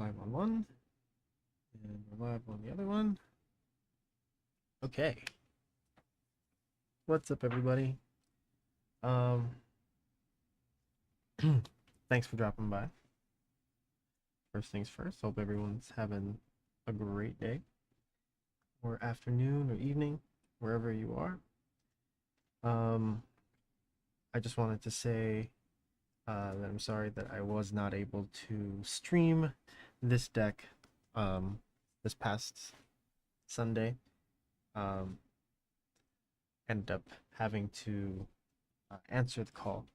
live on one, and we're live on the other one. Okay. What's up, everybody? Um, Thanks for dropping by. First things first, hope everyone's having a great day, or afternoon, or evening, wherever you are. I just wanted to say that I'm sorry that I was not able to stream this deck this past Sunday. Ended up having to answer the call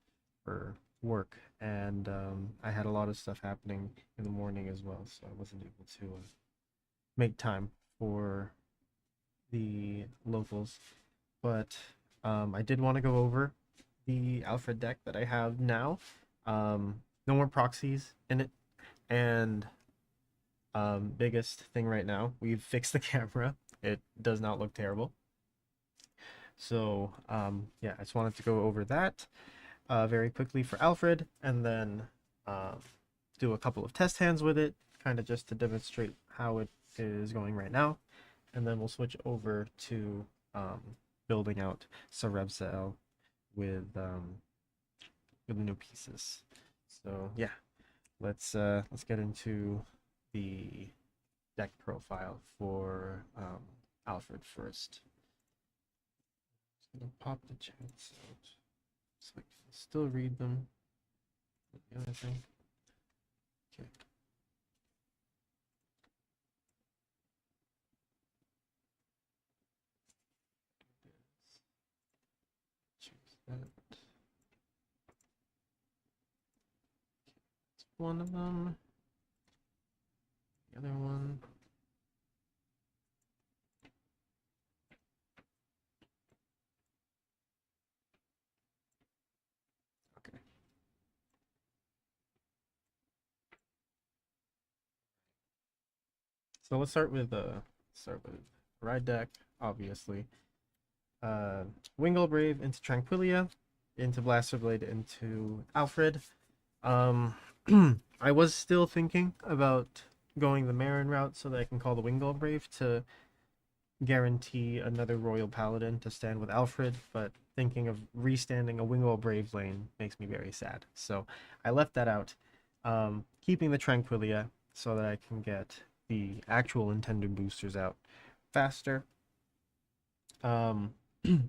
for work, and I had a lot of stuff happening in the morning as well, so I wasn't able to make time for the locals. But I did want to go over the Alfred deck that I have now. No more proxies in it, and biggest thing right now, we've fixed the camera. It does not look terrible. So yeah, I just wanted to go over that very quickly for Alfred, and then do a couple of test hands with it, kind of just to demonstrate how it is going right now, and then we'll switch over to building out Sarevsael with the new pieces. So yeah, let's get into the deck profile for Alfred first. Just gonna pop the chats out so I can still read them. The other thing. Okay. Choose that. That's one of them. The other one. Okay. So let's start with Ride deck, obviously. Wingull Brave into Tranquilia, into Blaster Blade into Alfred. I was still thinking about going the Marin route so that I can call the Wingull Brave to guarantee another Royal Paladin to stand with Alfred, but thinking of restanding a Wingull Brave lane makes me very sad. So I left that out, keeping the Tranquilia so that I can get the actual intended boosters out faster. And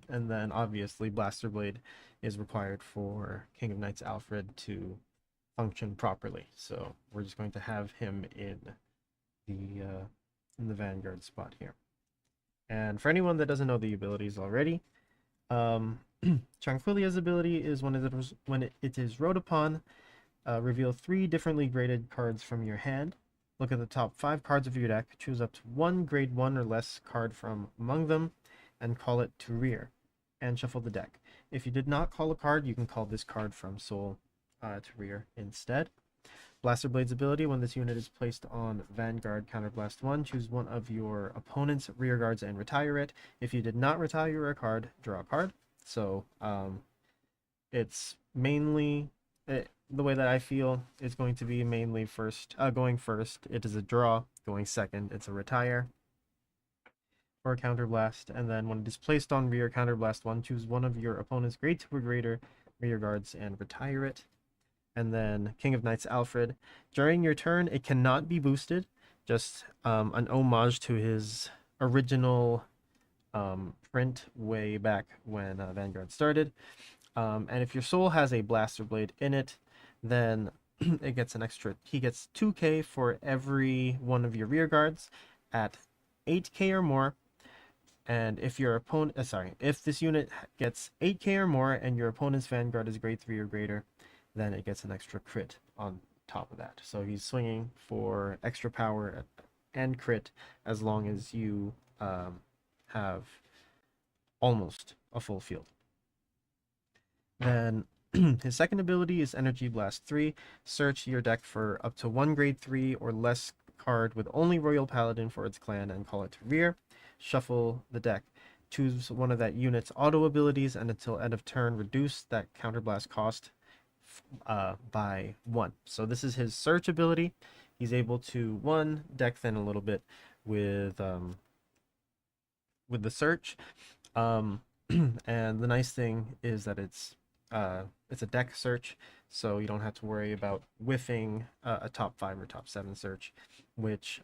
then obviously Blaster Blade is required for King of Knights Alfred to function properly. So we're just going to have him in the Vanguard spot here. And for anyone that doesn't know the abilities already, Tranquilia's ability is when it is rode upon, reveal 3 differently graded cards from your hand. Look at the top 5 cards of your deck, choose up to 1 grade 1 or less card from among them, and call it to rear, and shuffle the deck. If you did not call a card, you can call this card from soul to rear instead. Blaster Blade's ability, when this unit is placed on Vanguard Counterblast 1, choose one of your opponent's rear guards and retire it. If you did not retire a card, draw a card. So it's mainly, the way that I feel is going to be mainly going first, it is a draw. Going second, it's a retire or a counterblast. And then when it is placed on rear Counterblast 1, choose one of your opponent's grade 2 or greater rear guards and retire it. And then King of Knights Alfred, during your turn, it cannot be boosted, just an homage to his original print way back when Vanguard started. And if your soul has a Blaster Blade in it, then it gets an extra. He gets 2k for every one of your rear guards at 8k or more. And if your opponent, if this unit gets 8k or more and your opponent's Vanguard is grade 3 or greater, then it gets an extra crit on top of that. So he's swinging for extra power and crit as long as you have almost a full field. Then his second ability is Energy Blast 3. Search your deck for up to 1 grade 3 or less card with only Royal Paladin for its clan and call it to rear. Shuffle the deck. Choose one of that unit's auto abilities, and until end of turn, reduce that counterblast cost by 1. So this is his search ability. he's able to one deck thin a little bit with the search. Um, and the nice thing is that it's a deck search, so you don't have to worry about whiffing a top 5 or top 7 search, which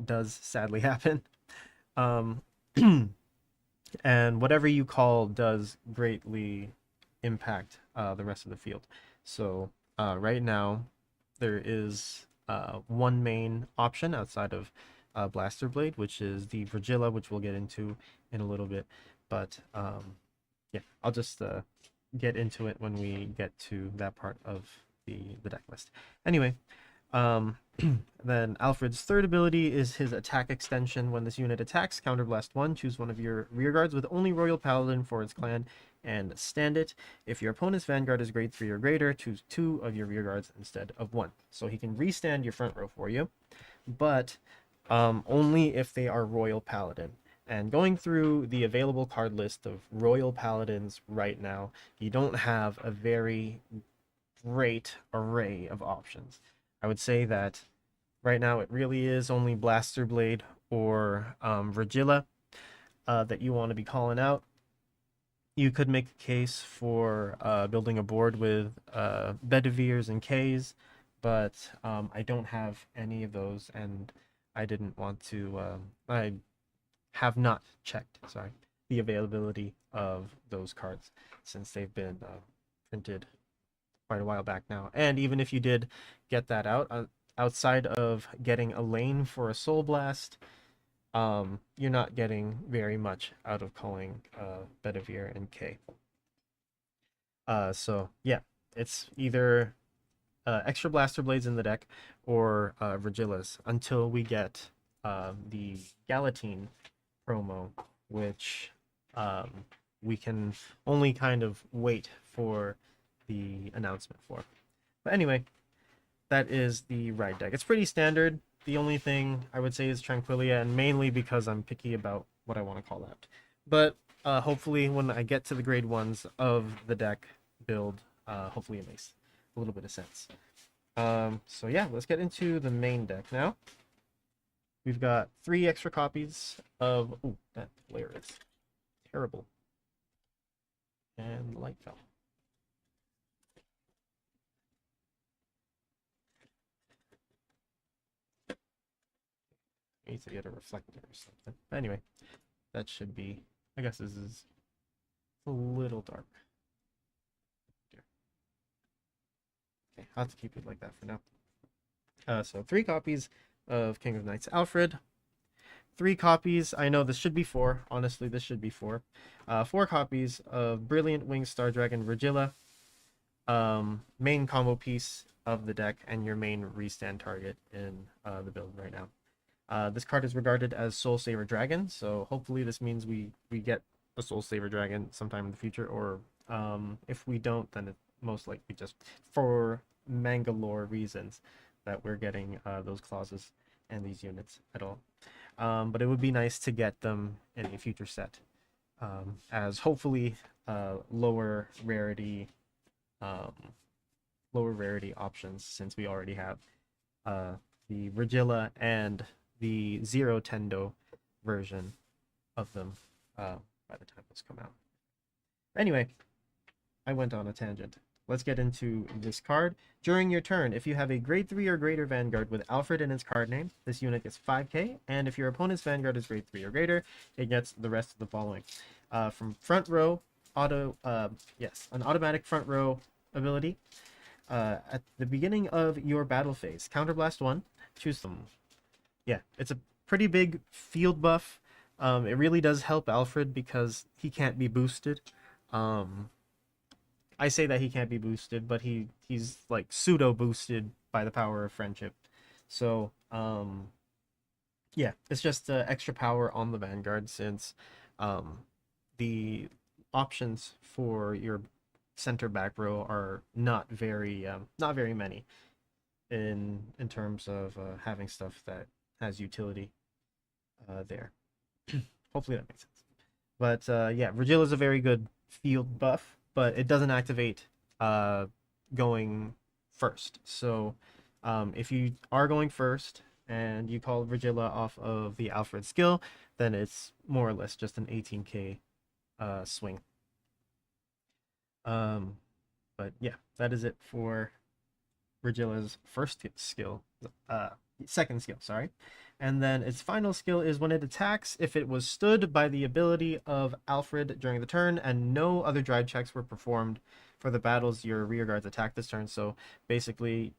does sadly happen. Um, and whatever you call does greatly impact the rest of the field. So right now, there is one main option outside of Blaster Blade, which is the Virgilla, which we'll get into in a little bit. But yeah, I'll just get into it when we get to that part of the deck list. Anyway, then Alfred's third ability is his attack extension. When this unit attacks, counterblast 1, choose one of your rearguards with only Royal Paladin for its clan and stand it. If your opponent's Vanguard is grade 3 or greater, choose 2 of your rearguards instead of 1. So he can restand your front row for you, but only if they are Royal Paladin. And going through the available card list of Royal Paladins right now, you don't have a very great array of options. I would say that right now it really is only Blaster Blade or Virgilla that you want to be calling out. You could make a case for building a board with Bedivirs and Ks, but I don't have any of those, and I didn't want to. I have not checked, sorry, the availability of those cards since they've been printed quite a while back now. And even if you did get that out, outside of getting a lane for a Soul Blast, you're not getting very much out of calling Bedivere and K. So yeah, it's either extra Blaster Blades in the deck or Virgillas until we get the Galatine promo, which we can only kind of wait for the announcement for. But anyway, that is the ride deck. It's pretty standard. The only thing I would say is Tranquilia, and mainly because I'm picky about what I want to call out. But hopefully when I get to the grade 1s of the deck build, hopefully it makes a little bit of sense. So yeah, let's get into the main deck now. We've got 3 extra copies of... Ooh, that layer is terrible. And the light fell. Needs to get a reflector or something. But anyway, that should be... I guess this is a little dark. Okay, I'll have to keep it like that for now. So 3 copies of King of Knights Alfred. 3 copies, I know this should be 4. Honestly, this should be 4. 4 copies of Brilliant Winged Star Dragon Virgilla. Main combo piece of the deck and your main restand target in the build right now. This card is regarded as Soul Saver Dragon, so hopefully this means we get a Soul Saver Dragon sometime in the future, or if we don't, then it's most likely just for manga lore reasons that we're getting those clauses and these units at all. But it would be nice to get them in a future set, as hopefully lower rarity options, since we already have the Virgilla and the Zero Tendo version of them by the time those come out. Anyway, I went on a tangent. Let's get into this card. During your turn, if you have a grade 3 or greater Vanguard with Alfred in its card name, this unit gets 5k, and if your opponent's Vanguard is grade 3 or greater, it gets the rest of the following. From front row, an automatic front row ability. At the beginning of your battle phase, counterblast 1, choose them. Yeah, it's a pretty big field buff. It really does help Alfred because he can't be boosted. I say that he can't be boosted, but he's like pseudo boosted by the power of friendship. So yeah, it's just extra power on the Vanguard, since the options for your center back row are not very many in terms of having stuff that has utility there. Hopefully that makes sense. But yeah, Virgil is a very good field buff, but it doesn't activate going first. So If you are going first and you call Virgilla off of the Alfred skill, then it's more or less just an 18k swing. But yeah, that is it for Virgilla's first skill, uh, second skill, sorry. And then its final skill is when it attacks, if it was stood by the ability of Alfred during the turn and no other drive checks were performed for the battles your rear guards attack this turn. So basically,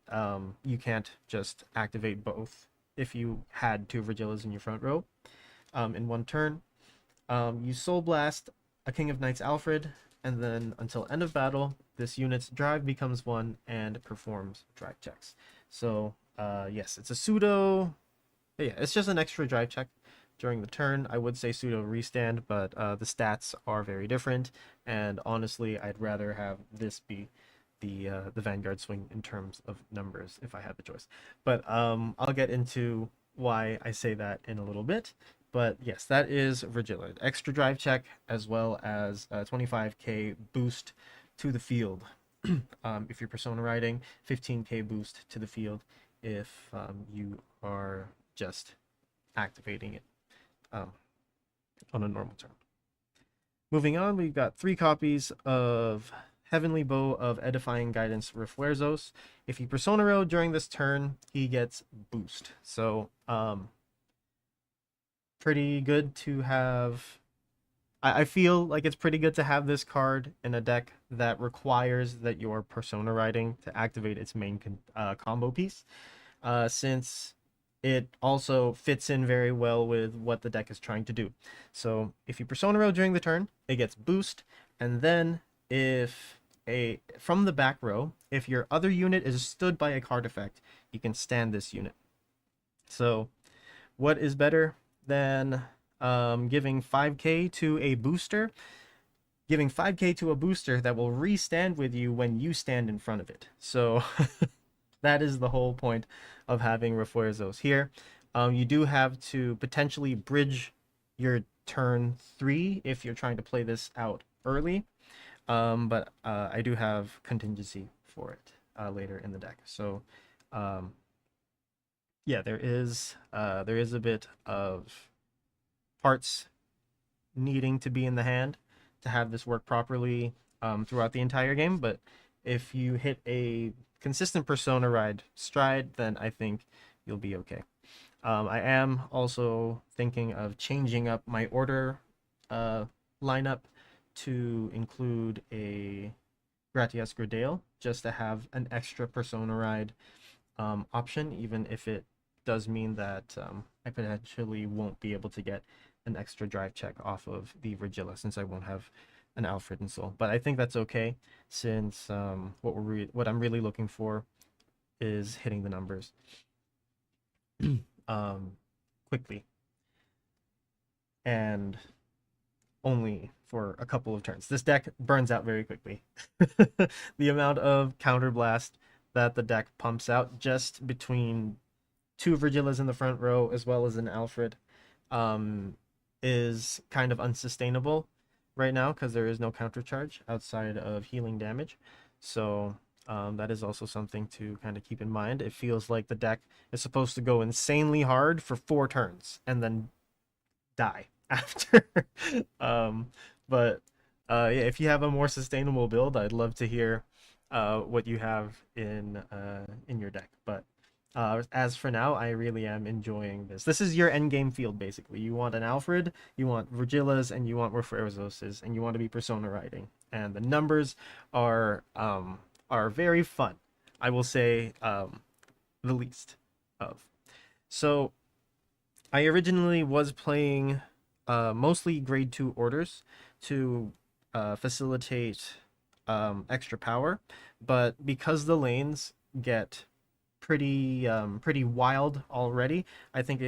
you can't just activate both if you had two Virgillas in your front row in one turn. You Soul Blast a King of Knights Alfred, and then until end of battle, this unit's drive becomes 1 and performs drive checks. So, yes, it's a pseudo. Yeah, it's just an extra drive check during the turn. I would say pseudo restand, but the stats are very different, and honestly, I'd rather have this be the Vanguard swing in terms of numbers if I had the choice. But I'll get into why I say that in a little bit. But yes, that is Virgilla. Extra drive check as well as a 25k boost to the field. If you're persona riding, 15k boost to the field if you are just activating it on a normal turn. Moving on, we've got 3 copies of Heavenly Bow of Edifying Guidance Refuerzos. If he persona rode during this turn, he gets boost. So, pretty good to have. I feel like it's pretty good to have this card in a deck that requires that you're persona riding to activate its main combo piece, since it also fits in very well with what the deck is trying to do. So if you persona row during the turn, it gets boost, and then if from the back row, if your other unit is stood by a card effect, you can stand this unit. So what is better than giving 5k to a booster? Giving 5k to a booster that will restand with you when you stand in front of it. So that is the whole point of having Refuerzos here. You do have to potentially bridge your turn 3 if you're trying to play this out early. But I do have contingency for it later in the deck. So yeah, there is a bit of parts needing to be in the hand to have this work properly throughout the entire game. But if you hit a consistent persona ride stride, then I think you'll be okay. I am also thinking of changing up my order lineup to include a Gratias Gradale, just to have an extra persona ride option, even if it does mean that I potentially won't be able to get an extra drive check off of the Virgilla since I won't have an Alfred and Soul. But I think that's okay, since what I'm really looking for is hitting the numbers quickly and only for a couple of turns. This deck burns out very quickly. The amount of counterblast that the deck pumps out just between 2 Virgillas in the front row as well as an Alfred is kind of unsustainable right now because there is no counter charge outside of healing damage. So that is also something to kind of keep in mind. It feels like the deck is supposed to go insanely hard for 4 turns and then die after. But yeah, if you have a more sustainable build, I'd love to hear what you have in your deck. But as for now, I really am enjoying this. This is your end game field, basically. You want an Alfred, you want Virgillas, and you want Refuerzoses, and you want to be persona riding. And the numbers are very fun, I will say, the least of. So I originally was playing mostly grade 2 orders to facilitate extra power, but because the lanes get pretty wild already, I think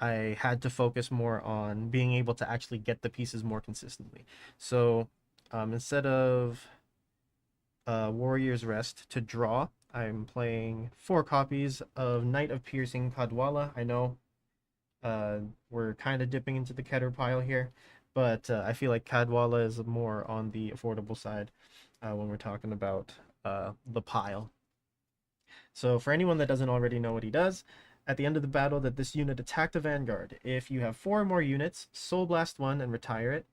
I had to focus more on being able to actually get the pieces more consistently. So instead of Warrior's Rest to draw, I'm playing 4 copies of Knight of Piercing Kadwala. I know we're kind of dipping into the Keter pile here, but I feel like Kadwala is more on the affordable side when we're talking about the pile. So for anyone that doesn't already know what he does, at the end of the battle that this unit attacked a Vanguard, if you have 4 or more units, Soul Blast 1 and retire it.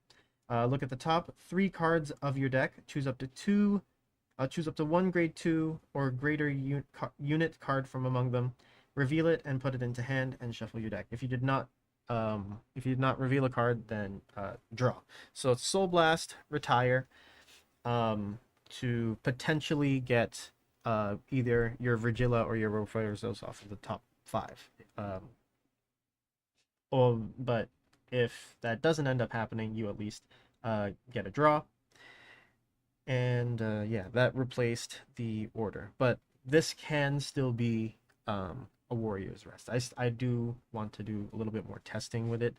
Look at the top 3 cards of your deck, choose up to 1 grade 2 or greater unit card from among them, reveal it and put it into hand, and shuffle your deck. If you did not reveal a card, then draw. So it's Soul Blast, retire, to potentially get either your Virgilla or your Roferzos off of the top 5. But if that doesn't end up happening, you at least get a draw. And yeah, that replaced the order. But this can still be a Warrior's Rest. I do want to do a little bit more testing with it.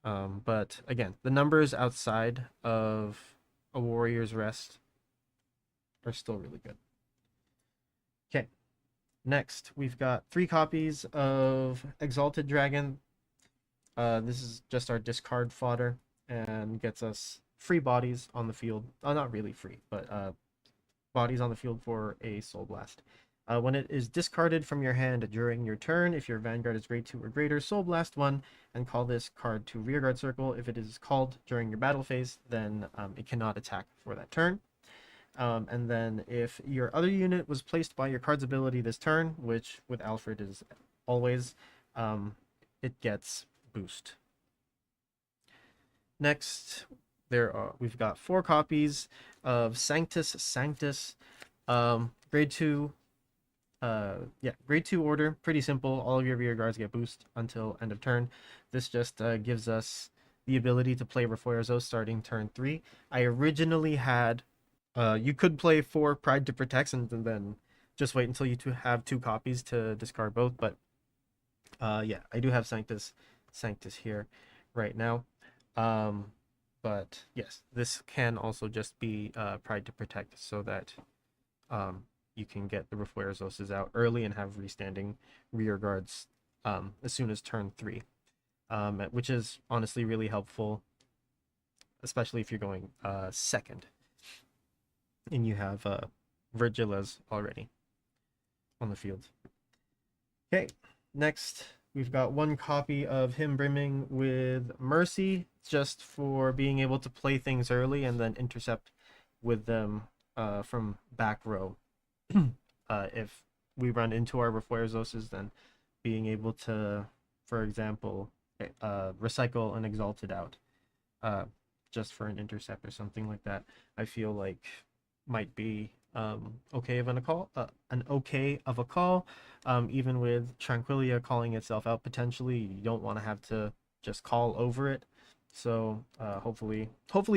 But again, the numbers outside of a Warrior's Rest are still really good. Okay, next we've got 3 copies of Exalted Dragon. This is just our discard fodder and gets us free bodies on the field. Not really free, but bodies on the field for a Soul Blast. When it is discarded from your hand during your turn, if your Vanguard is grade 2 or greater, Soul Blast 1 and call this card to Rearguard Circle. If it is called during your battle phase, then it cannot attack for that turn. And then if your other unit was placed by your card's ability this turn, which with Alfred is always, it gets boost. Next, we've got 4 copies of Sanctus Sanctus, grade 2. Grade 2 order, pretty simple. All of your rear guards get boost until end of turn. This just gives us the ability to play Refuerzos starting turn 3. I originally had you could play 4 Pride to Protect and then just wait until you have 2 copies to discard both. But yeah, I do have Sanctus here right now. But yes, this can also just be Pride to Protect so that you can get the Refuerzos out early and have restanding rear guards as soon as turn 3, which is honestly really helpful, especially if you're going second and you have Virgillas already on the field. Okay, next we've got 1 copy of him brimming with Mercy, just for being able to play things early and then intercept with them from back row. If we run into our Refuerzoses, then being able to, for example, recycle an Exalted out just for an intercept or something like that, I feel like might be okay of a call. Even with Tranquilia calling itself out, potentially you don't want to have to just call over it. So hopefully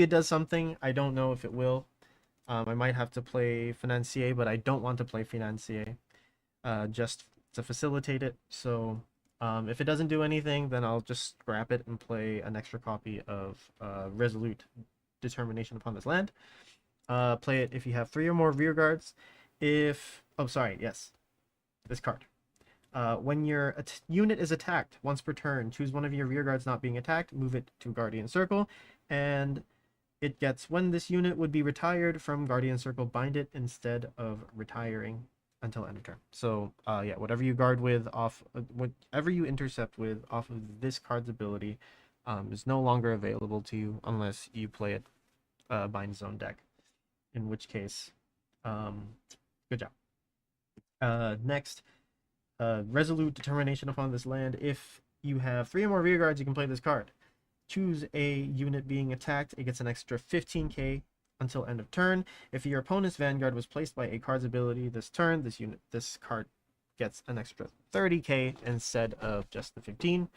it does something. I don't know if it will. I might have to play Financier, but I don't want to play Financier just to facilitate it. So if it doesn't do anything, then I'll just scrap it and play an extra copy of Resolute Determination upon this land. Play it if you have 3 or more rear guards. This card. When your unit is attacked once per turn, choose one of your rear guards not being attacked, move it to Guardian Circle, and it gets when this unit would be retired from Guardian Circle, bind it instead of retiring until end of turn. So yeah, whatever you guard with whatever you intercept with off of this card's ability is no longer available to you unless you play it bind zone deck. In which case, good job. Next, Resolute Determination upon this land. If you have 3 or more rear guards, you can play this card. Choose a unit being attacked. It gets an extra 15k until end of turn. If your opponent's Vanguard was placed by a card's ability this turn, this card gets an extra 30k instead of just the 15.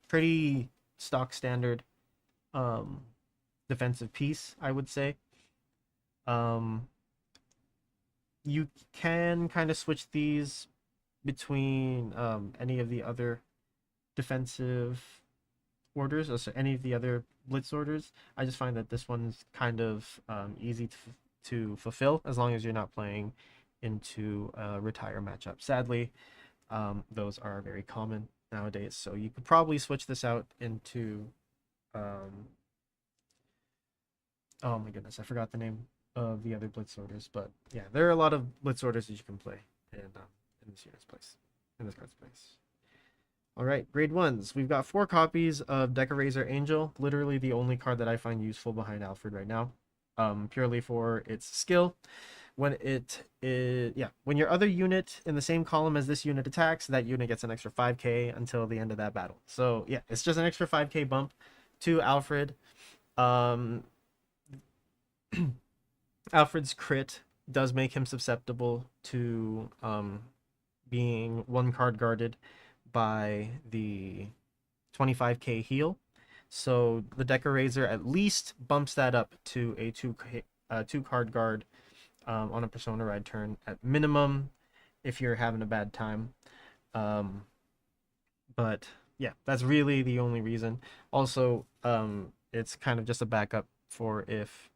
Pretty stock standard defensive piece, I would say. You can kind of switch these between any of the other defensive orders, or any of the other blitz orders. I just find that this one's kind of easy to fulfill as long as you're not playing into a retire matchup. Sadly, those are very common nowadays, so you could probably switch this out into oh my goodness, I forgot the name. of the other blitz orders. But yeah, there are a lot of blitz orders that you can play in this unit's place, in this card's place. All right, grade ones. We've got 4 copies of Decorator Angel, literally the only card that I find useful behind Alfred right now, purely for its skill. When when your other unit in the same column as this unit attacks, that unit gets an extra 5k until the end of that battle. So yeah, it's just an extra 5k bump to Alfred. Alfred's crit does make him susceptible to being 1 card guarded by the 25k heal. So the Decorator at least bumps that up to a 2 card guard on a Persona Ride turn at minimum if you're having a bad time. But yeah, that's really the only reason. Also, it's kind of just a backup for if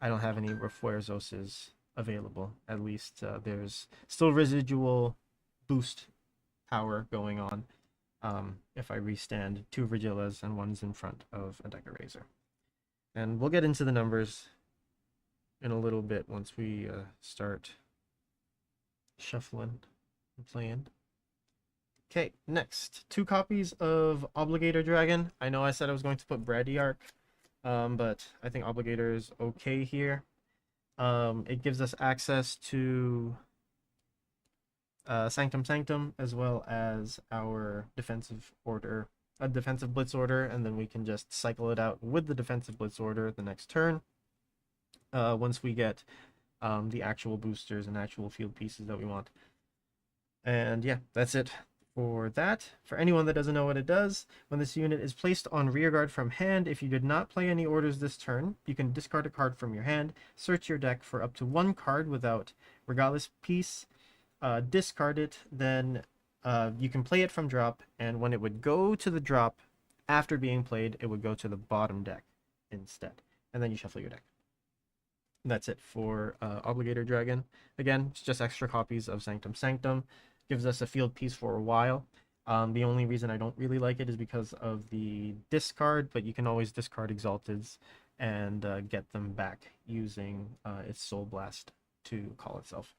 I don't have any Refuerzoses available. At least there's still residual boost power going on if I restand 2 Virgilas and one's in front of a Decorator. And we'll get into the numbers in a little bit once we start shuffling and playing. Okay, next, 2 copies of Obligator Dragon. I know I said I was going to put Bradyarch, but I think Obligator is okay here. It gives us access to Sanctum Sanctum, as well as our defensive order, a defensive blitz order, and then we can just cycle it out with the defensive blitz order the next turn. Once we get the actual boosters and actual field pieces that we want. And yeah, that's it for that. For anyone that doesn't know what it does, when this unit is placed on rearguard from hand, if you did not play any orders this turn, you can discard a card from your hand, search your deck for up to 1 card without Regalis piece, discard it, then you can play it from drop, and when it would go to the drop after being played, it would go to the bottom deck instead, and then you shuffle your deck. That's it for Obligator Dragon. Again, it's just extra copies of Sanctum Sanctum. Gives us a field piece for a while. The only reason I don't really like it is because of the discard, but you can always discard Exalteds and get them back using its Soul Blast to call itself.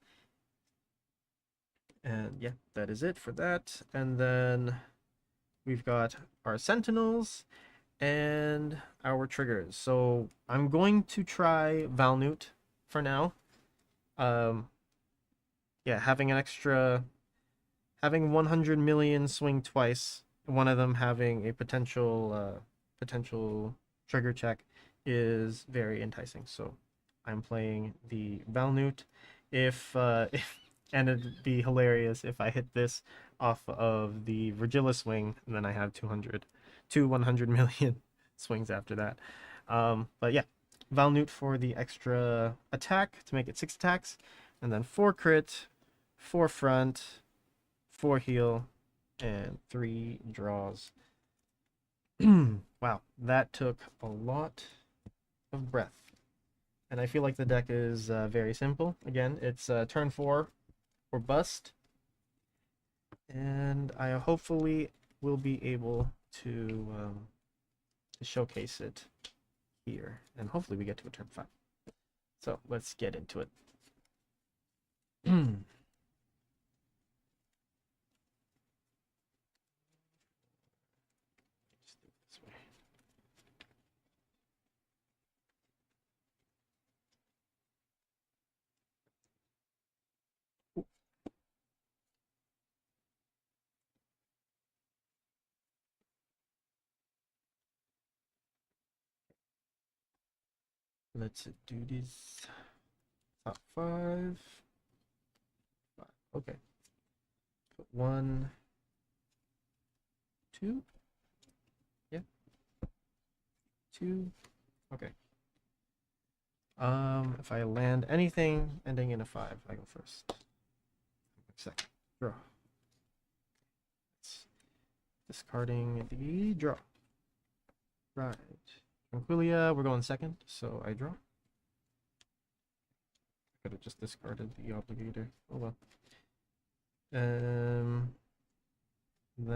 And yeah, that is it for that. And then we've got our Sentinels and our triggers. So I'm going to try Valnut for now. Yeah, having 100 million swing twice, one of them having a potential trigger check is very enticing. So I'm playing the Valnut. And it'd be hilarious if I hit this off of the Virgila swing, and then I have 100 million swings after that. But yeah, Valnut for the extra attack to make it 6 attacks, and then 4 crit, 4 front, 4 heal, and 3 draws. Wow, that took a lot of breath. And I feel like the deck is very simple. Again, it's turn 4 or bust. And I hopefully will be able to showcase it here. And hopefully we get to a turn 5. So let's get into it. Let's do this. Top 5. Okay. Put 1, 2. Yeah. 2. Okay. If I land anything ending in a 5, I go first. Second. Draw. Discarding the draw. Right. Tranquilia, we're going second, so I draw. Could have just discarded the Obligator. Oh well. Then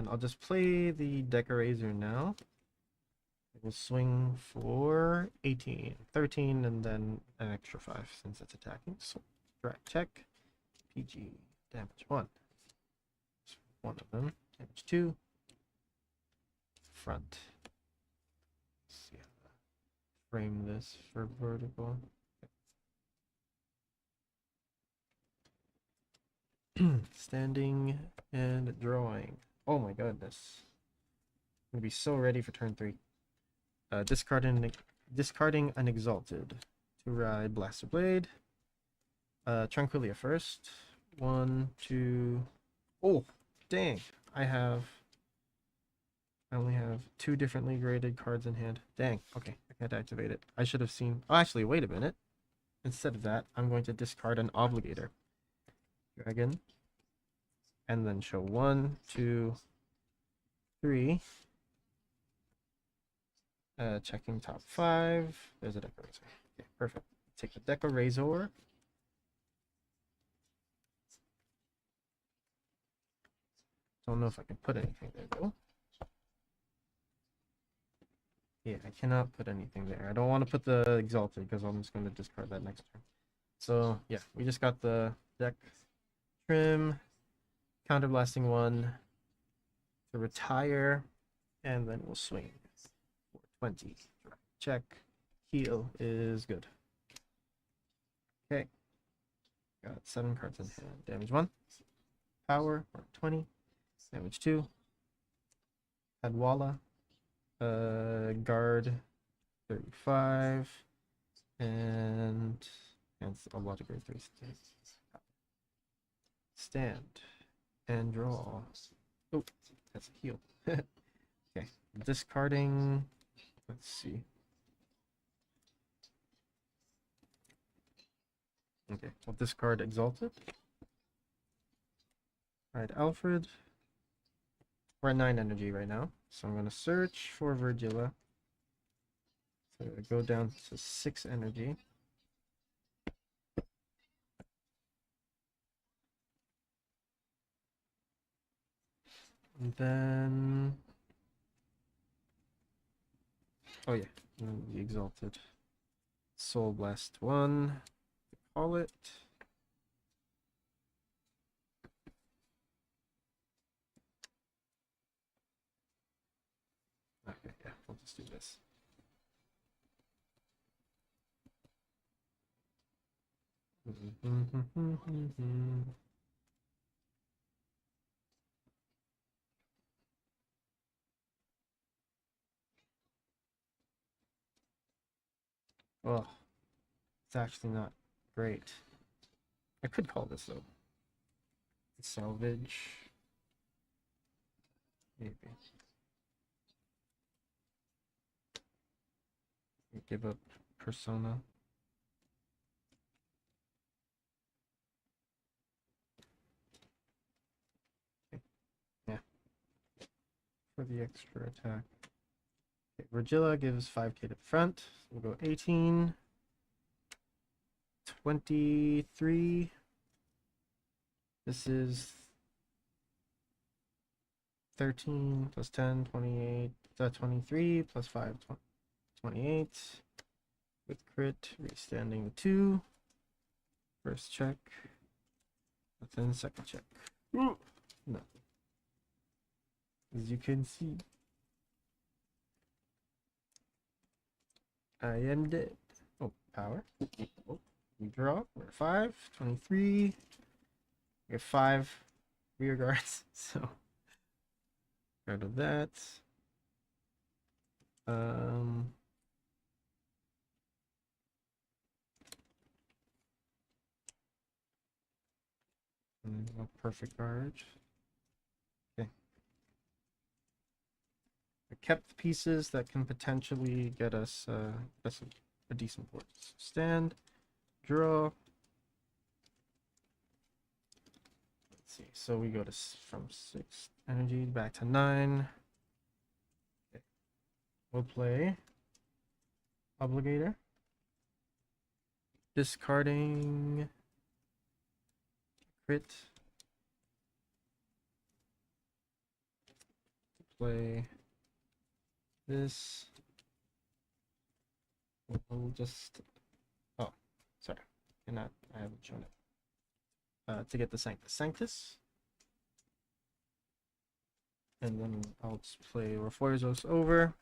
I'll just play the Decorator now. We'll swing for 18, 13, and then an extra 5 since it's attacking. So, drag check, PG, damage 1. Just one of them, damage 2, front. Let's see how to frame this for vertical. Standing and drawing. Oh my goodness. I'm gonna be so ready for turn 3. Discarding an Exalted to ride Blaster Blade. Tranquilia first. 1, 2. Oh, dang! I only have 2 differently graded cards in hand. Dang. Okay, I can't activate it. I should have seen. Oh, actually, wait a minute. Instead of that, I'm going to discard an Obligator. Dragon. And then show 1, 2, 3. Checking top 5. There's a Decorator. Okay, perfect. Take the Decorator. Don't know if I can put anything there though. Yeah, I cannot put anything there. I don't want to put the Exalted because I'm just going to discard that next turn. So yeah, we just got the deck trim, counterblasting 1 to retire, and then we'll swing for 20. Check. Heal is good. Okay. Got 7 cards in hand. Damage 1. Power, 20. Damage 2. Adwala. Guard 35. And a lot of grade 3 states. Stand. And draw. Oh, that's a heal. Okay. Discarding. Let's see. Okay, we'll discard Exalted. Alright, Alfred. We're at 9 energy right now, so I'm going to search for Virgila. So go down to 6 energy. And then... oh yeah, the Exalted. Soul Blast 1. Call it. Okay, yeah, we'll just do this. Oh, it's actually not great. I could call this though. Salvage. Maybe. Give up Persona. Okay. Yeah. For the extra attack. Okay, Virgila gives 5k to the front. So we'll go 18. 23. This is 13 plus 10, 28, 23 plus 5, 28. With crit, restanding the 2. First check. Then second check. No. As you can see, I am dead. Oh, power. Oh, we draw. We're at 5, 23. We have 5 rear guards, so out of that. A perfect guard. Okay. I kept the pieces that can potentially get us a decent board. Stand, draw. Let's see. So we go to from 6 energy back to 9. Okay. We'll play Obligator. Discarding crit. Play this. we'll just, oh, sorry, cannot, I haven't shown it. To get the Sanctus. And then I'll just play Reforzos over.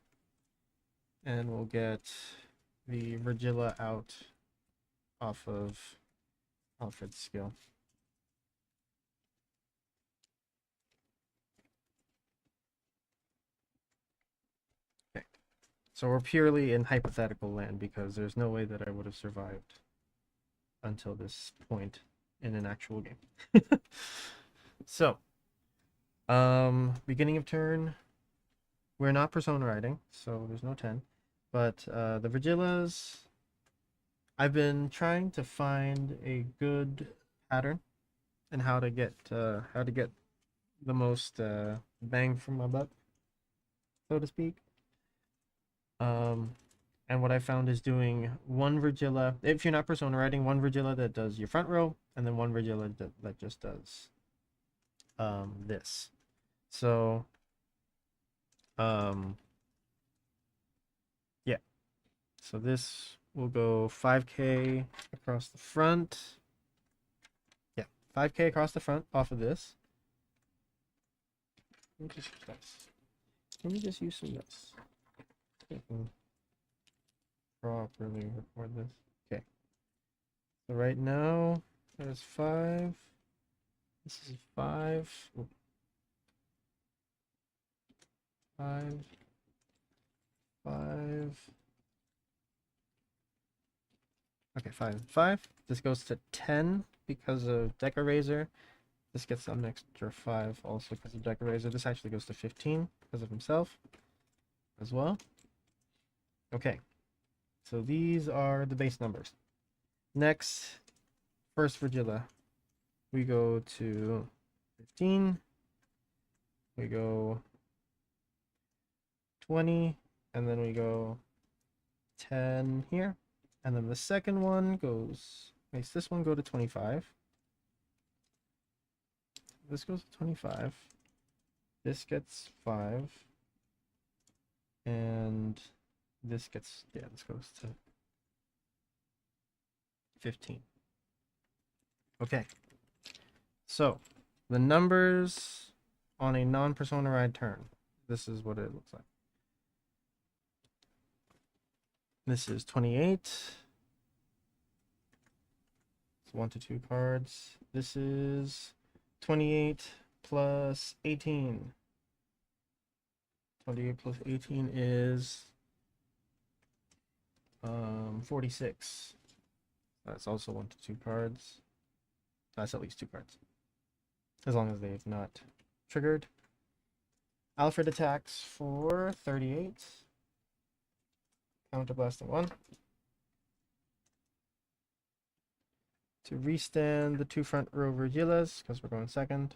And we'll get the Virgilla out off of Alfred's skill. Okay. So we're purely in hypothetical land because there's no way that I would have survived until this point in an actual game. So, beginning of turn, we're not persona riding, so there's no 10. But the Virgillas, I've been trying to find a good pattern and how to get the most bang from my butt, so to speak. And what I found is doing one Virgilla, if you're not persona riding, one Virgilla that does your front row, and then one Virgilla that just does this. So yeah. So this will go 5k across the front. Yeah, 5k across the front off of this. Let me just use dice. Let me just use some dice. Properly record this. Okay. So right now there's 5. This is 5. 5. 5. Okay, 5. 5. This goes to 10 because of Decorazer. This gets an extra 5 also because of Decorazer. This actually goes to 15 because of himself as well. Okay. So these are the base numbers. Next, first Virgilla. We go to 15. We go 20. And then we go 10 here. And then the second one goes, makes this one go to 25. This goes to 25. This gets 5. And this gets, yeah, this goes to 15. Okay. So, the numbers on a non-persona ride turn. This is what it looks like. This is 28. It's 1 to 2 cards. This is 28 plus 18. 28 plus 18 is 46. That's also 1 to 2 cards. That's at least 2 cards. As long as they've not triggered. Alfred attacks for 38. Counterblasting 1. To restand the 2 front row Virgillas, because we're going second.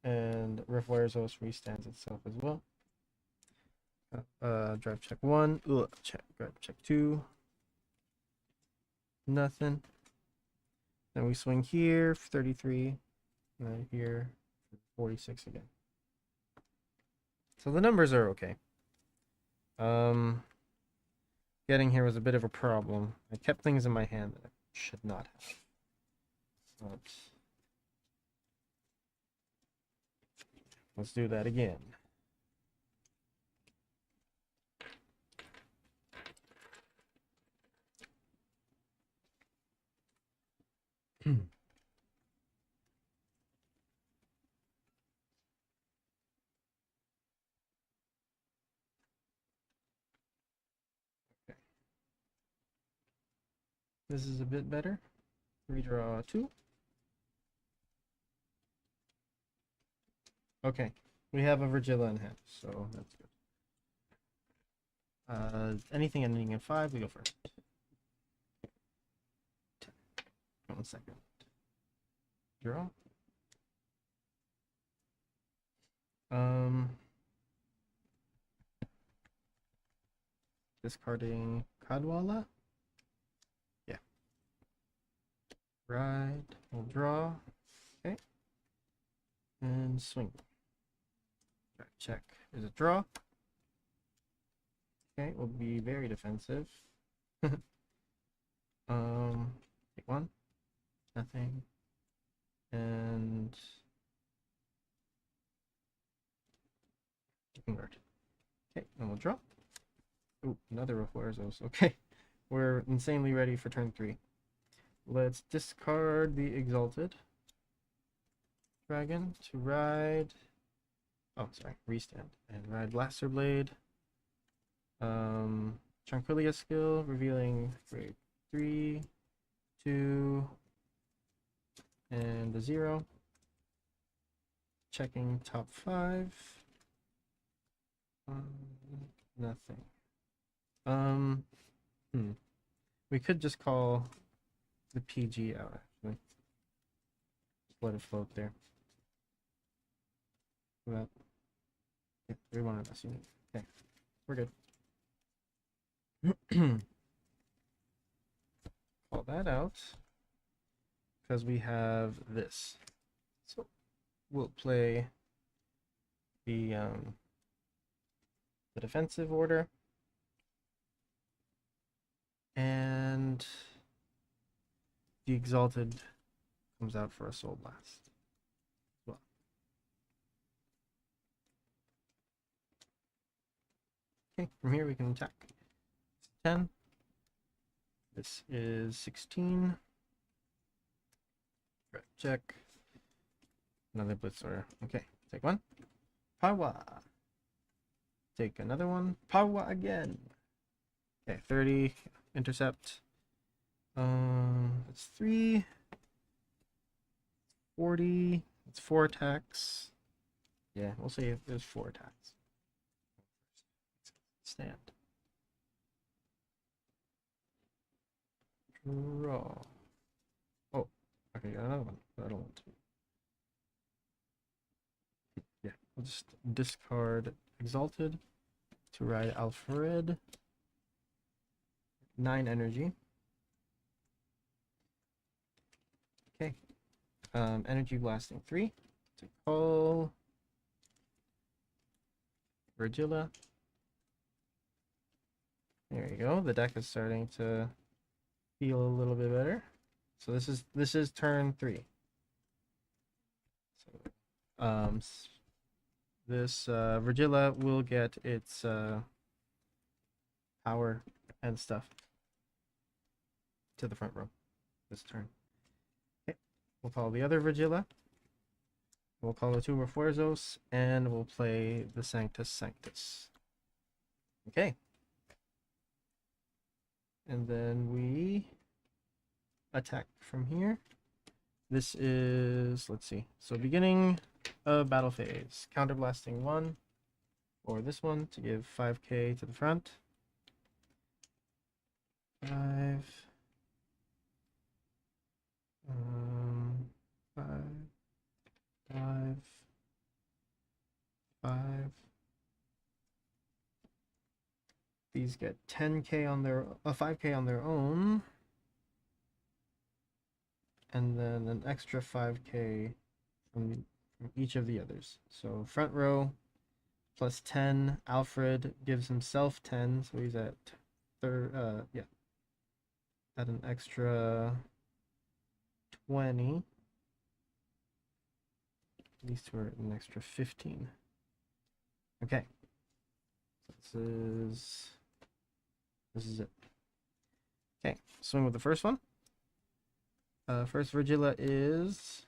And Reforzos restands itself as well. Drive check 1. Drive check 2. Nothing. Then we swing here for 33. And then here for 46 again. So the numbers are okay. Getting here was a bit of a problem. I kept things in my hand that I should not have. But let's do that again. This is a bit better. Redraw 2. Okay, we have a Virgilla in hand, so that's good. Anything ending in 5, we go first. 1 second. Draw. Discarding Cadwalla. Yeah. Right. We'll draw. Okay. And swing. Right, check. Is it draw? Okay, we'll be very defensive. Take one. Nothing. And convert. Okay, then we'll draw. Ooh, another Reflexos. Okay. We're insanely ready for turn 3. Let's discard the Exalted Dragon to ride. Oh, sorry, restand. And ride Blaster Blade. Tranquilia skill, revealing grade 3, 2, and a 0. Checking top 5. Nothing. We could just call the PG out, actually. Just let it float there. Well, yeah, we wanted us unit. Okay, we're good. Call that out because we have this. So we'll play the defensive order, and the Exalted comes out for a Soul Blast as well. Okay, from here we can attack. 10. This is 16. Right, check. Another Blitz order. Okay, take one. Power. Take another one. Power again. Okay, 30. Intercept. It's 3. 40. It's 4 attacks. Yeah, we'll say there's 4 attacks. Stand. Draw. Oh, okay, got another one, but I don't want to. Yeah, we'll just discard Exalted to ride Alfred. 9 energy. Okay. Energy blasting 3 to call Virgilla. There you go. The deck is starting to feel a little bit better. So this is turn 3. So, this Virgilla will get its power and stuff to the front row this turn. Okay, we'll call the other Virgilla. We'll call the 2 Refuerzos, and we'll play the Sanctus Sanctus. Okay. And then we attack from here. This is, let's see, so beginning of battle phase. Counterblasting 1, or this one to give 5k to the front. 5. 5. 5. 5. These get 10k on their 5k on their own, and then an extra 5k from each of the others. So front row plus 10. Alfred gives himself 10, so he's at yeah, at an extra 20. These two are an extra 15. Okay, so this is it. Okay, swing with the first one. First Virgilla is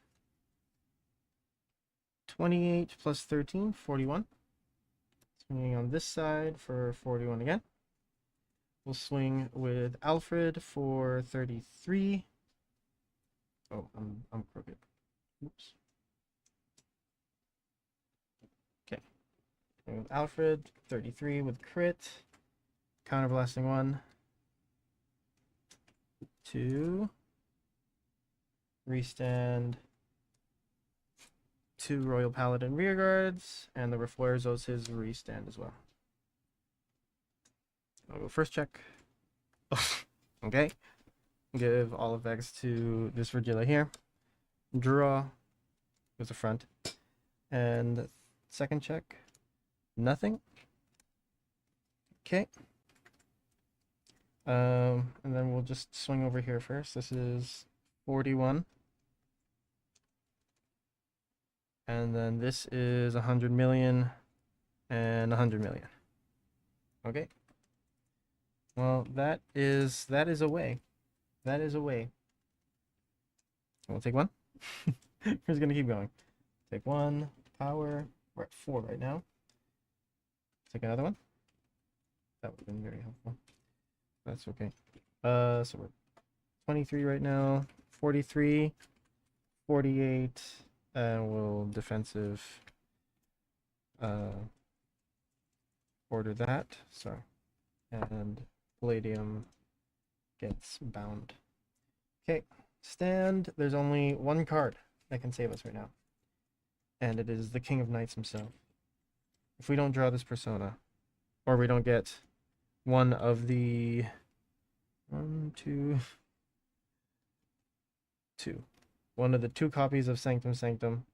28 plus 13, 41. Swinging on this side for 41 again. We'll swing with Alfred for 33. Oh, I'm crooked. Oops. Okay. Swing with Alfred, 33 with crit. Counterblasting 1. 2. Restand 2 Royal Paladin Rearguards, and the Refuerzos his restand as well. I'll go first check. Okay. Give all effects to this Virgilla here. Draw with the front. And second check. Nothing. Okay. And then we'll just swing over here first. This is 41. And then this is 100 million and 100 million. Okay. Well, that is a way. That is a way. We'll take one. We're just gonna keep going. Take one. Power. We're at 4 right now. Take another one. That would have been very helpful. That's okay. So we're 23 right now. 43. 48. And we'll defensive order that. Sorry. And Palladium gets bound. Okay. Stand. There's only one card that can save us right now. And it is the King of Knights himself. If we don't draw this persona, or we don't get one of the one of the 2 copies of Sanctum Sanctum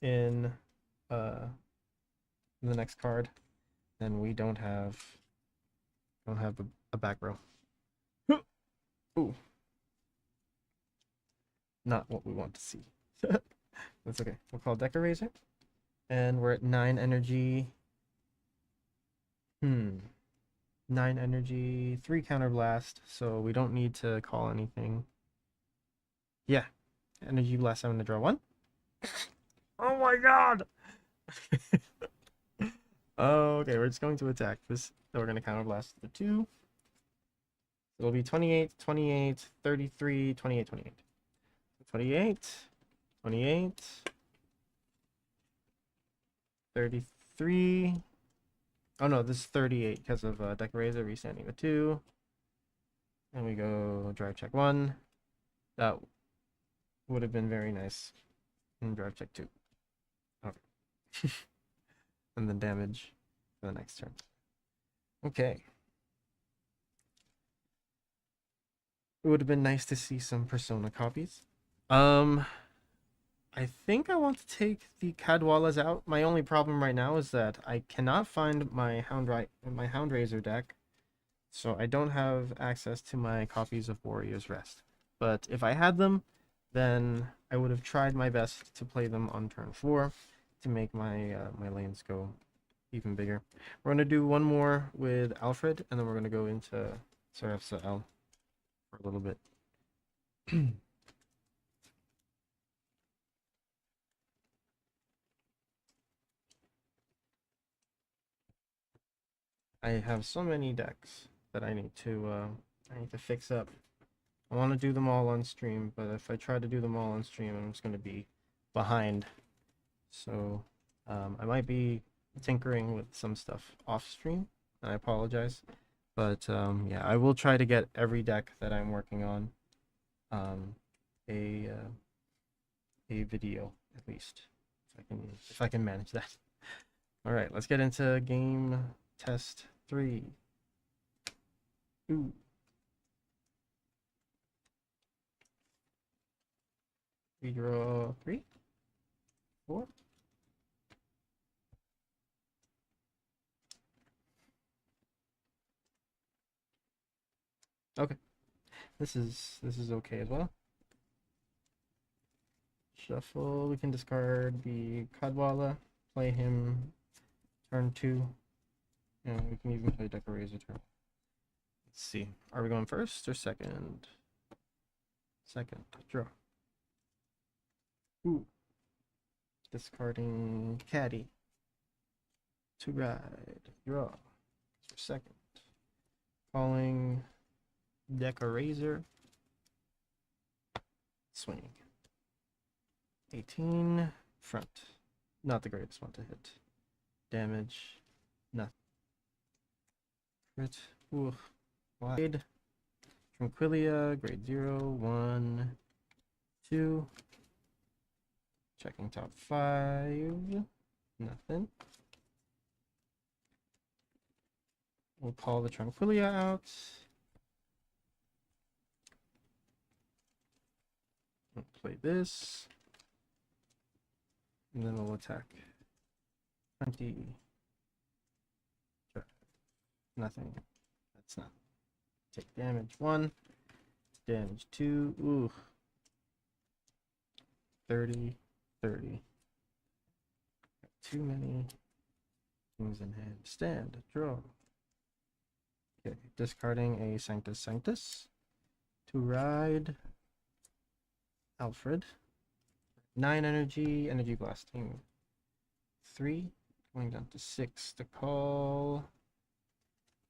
in the next card, then we don't have a back row. Ooh. Not what we want to see. That's okay. We'll call Deck Eraser. And we're at 9 energy. 9 energy, 3 counterblast, so we don't need to call anything. Yeah. Energy blast, I'm gonna draw 1. Oh my god! Okay, we're just going to attack this. So we're gonna counterblast the 2. It'll be 28, 28, 33, 28, 28. 28, 28, 33. Oh no, this is 38 because of Deck Eraser restanding the 2. And we go drive check 1. That would have been very nice. And drive check 2. Okay. And then damage for the next turn. Okay. It would have been nice to see some Persona copies. I think I want to take the Cadwalas out. My only problem right now is that I cannot find my Houndraiser deck, so I don't have access to my copies of Warrior's Rest. But if I had them, then I would have tried my best to play them on turn 4 to make my my lanes go even bigger. We're gonna do one more with Alfred, and then we're gonna go into Sarevsael for a little bit. I have so many decks that I need to fix up. I want to do them all on stream, but if I try to do them all on stream, I'm just going to be behind. So I might be tinkering with some stuff off stream, and I apologize. But yeah, I will try to get every deck that I'm working on a video at least, if I can manage that. All right, let's get into game test 3. Ooh. We draw 3, 4. Okay, this is okay as well. Shuffle. We can discard the Cadwala, play him turn 2, and we can even play Deck Eraser turn. Let's see. Are we going first or second? Second. Draw. Ooh. Discarding Caddy. To ride. Draw. For second. Calling Deck Eraser. Swinging. 18. Front. Not the greatest one to hit. Damage. Nothing. Crit. Ooh. Wide. Tranquilia. Grade 0. 1. 2. Checking top 5. Nothing. We'll call the Tranquilia out. We'll play this. And then we'll attack. 20. Nothing. That's not. Take damage 1, damage 2. Ooh. 30, 30. Too many things in hand. Stand, draw. Okay, discarding a Sanctus Sanctus to ride Alfred. 9 energy, energy blasting 3, going down to 6 to call.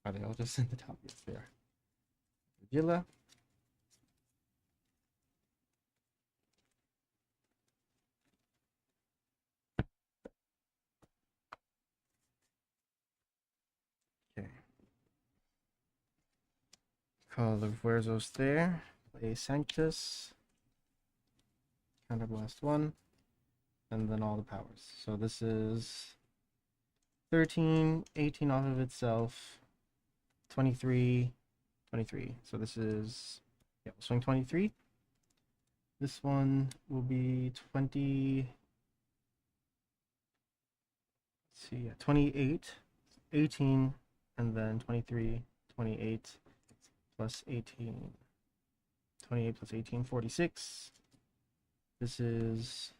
Are they all just in the top? Yes, they are. Vigilla. Okay. Call the Vuerzos there. Play Sanctus. Counterblast 1. And then all the powers. So this is 13, 18 off of itself. 23, 23. So this is, yeah, we'll swing 23. This one will be 20. Let's see, yeah, 28, 18, and then 23, 28 plus 18. 28 plus 18, 46. This is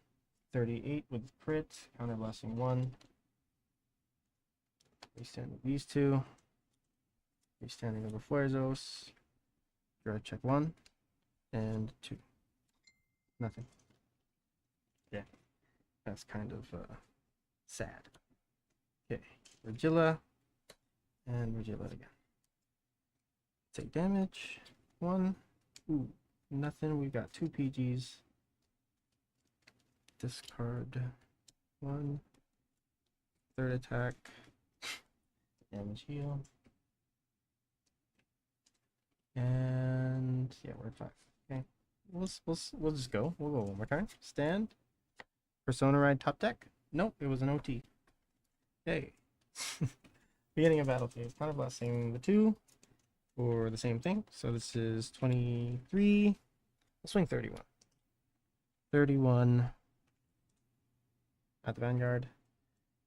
38 with crit, counterblasting 1. Restand with these two. Restanding over Fuerzos. Draw check 1 and 2. Nothing. Yeah, that's kind of sad. Okay, Regilla and Regilla again. Take damage 1. Ooh, nothing. We got 2 PGs. Discard 1. Third attack. Damage heal. And yeah, we're at 5. Okay, we'll just go. We'll go one more time. Stand. Persona ride top deck. Nope, it was an OT. Okay. Beginning of battle phase. Counterblasting the 2 for the same thing. So this is 23. We'll swing 31. 31 at the Vanguard.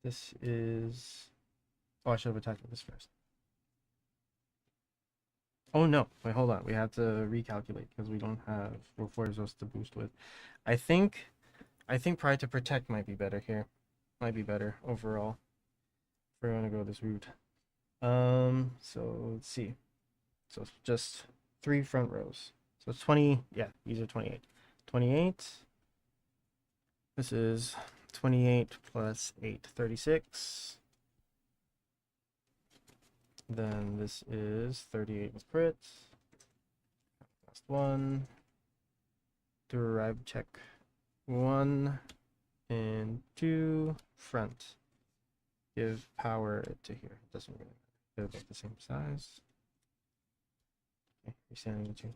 This is. Oh, I should have attacked with this first. Oh no, wait, hold on. We have to recalculate because we don't have Fuerzos to boost with. I think Pride to Protect might be better here. Might be better overall. If we're gonna go this route. So let's see. So it's just 3 front rows. So it's 20, yeah, these are 28. 28. This is 28 plus 8, 36. Then this is 38 with crit. Last one. Do a arrive check 1 and 2. Front. Give power to here. It doesn't really matter. They're about the same size. Okay, restanding the 2.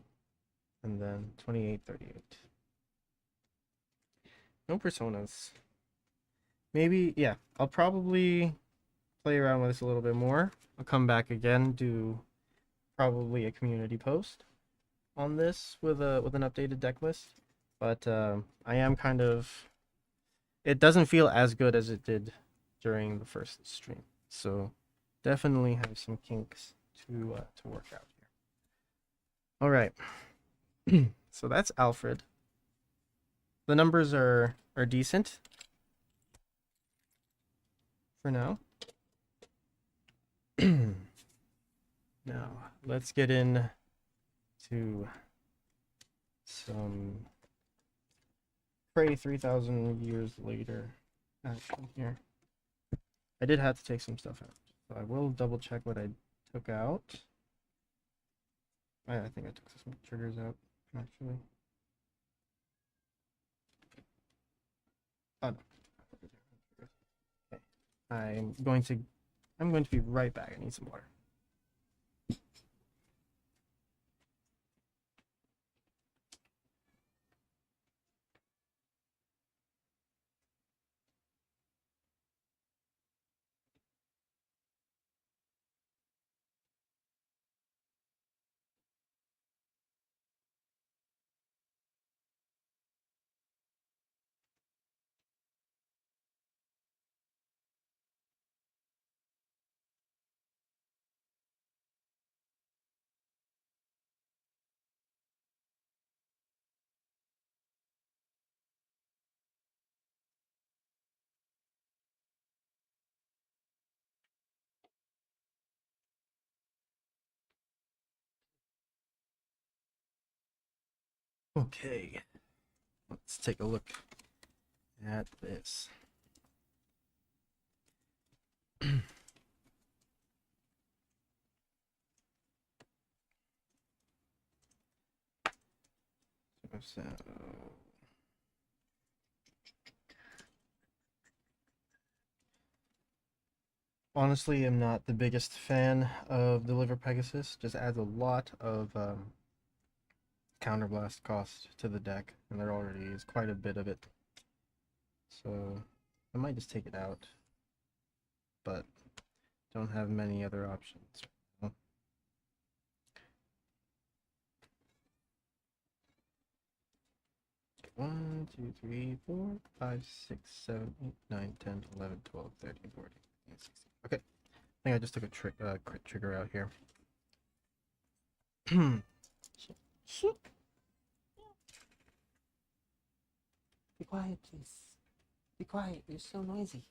And then 28, 38. No personas. Maybe, yeah, I'll probably play around with this a little bit more. I'll come back again, do probably a community post on this with an updated deck list. But I am kind of, it doesn't feel as good as it did during the first stream. So definitely have some kinks to work out here. All right. So that's Alfred. The numbers are decent for now. Now, let's get in to some Prey 3,000 years later action here. I did have to take some stuff out, so I will double check what I took out. I think I took some triggers out, actually. Oh, no. Okay. I'm going to be right back. I need some water. Okay, let's take a look at this. So, honestly, I'm not the biggest fan of Deliver Pegasus. Just adds a lot of counterblast cost to the deck, and there already is quite a bit of it. So I might just take it out, but don't have many other options. One, two, three, 4, 5, 6, 7, 8, 9, 10, 11, 12, 13, 14, 15, 16. Okay, I think I just took a crit trigger out here. Be quiet, please. Be quiet. You're so noisy.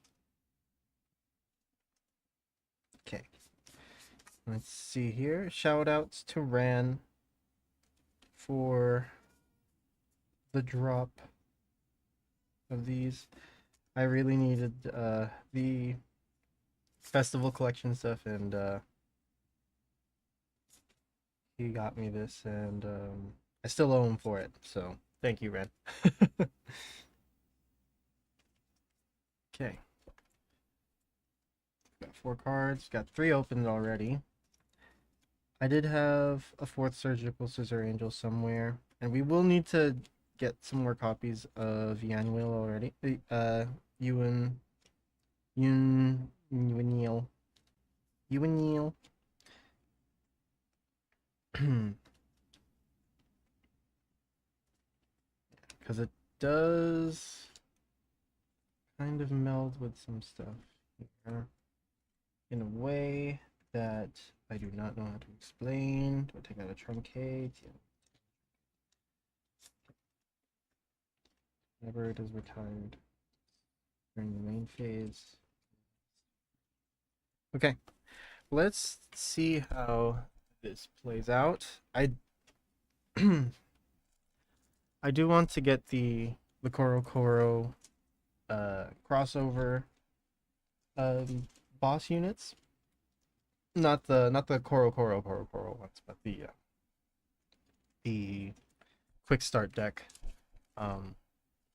Okay. Let's see here. Shout outs to Ran for the drop of these. I really needed the festival collection stuff, and he got me this, and I still owe him for it. So thank you, Ran. Okay. Got 4 cards. Got 3 opened already. I did have a 4th Surgical Scissor Angel somewhere, and we will need to get some more copies of Yanwil already. Yuanil. Because it does kind of meld with some stuff here in a way that I do not know how to explain. Do I take out a truncate? Yeah. Whenever it is retired during the main phase. Okay, let's see how this plays out. I do want to get the Koro Koro crossover boss units. Not the Koro ones, but the quick start deck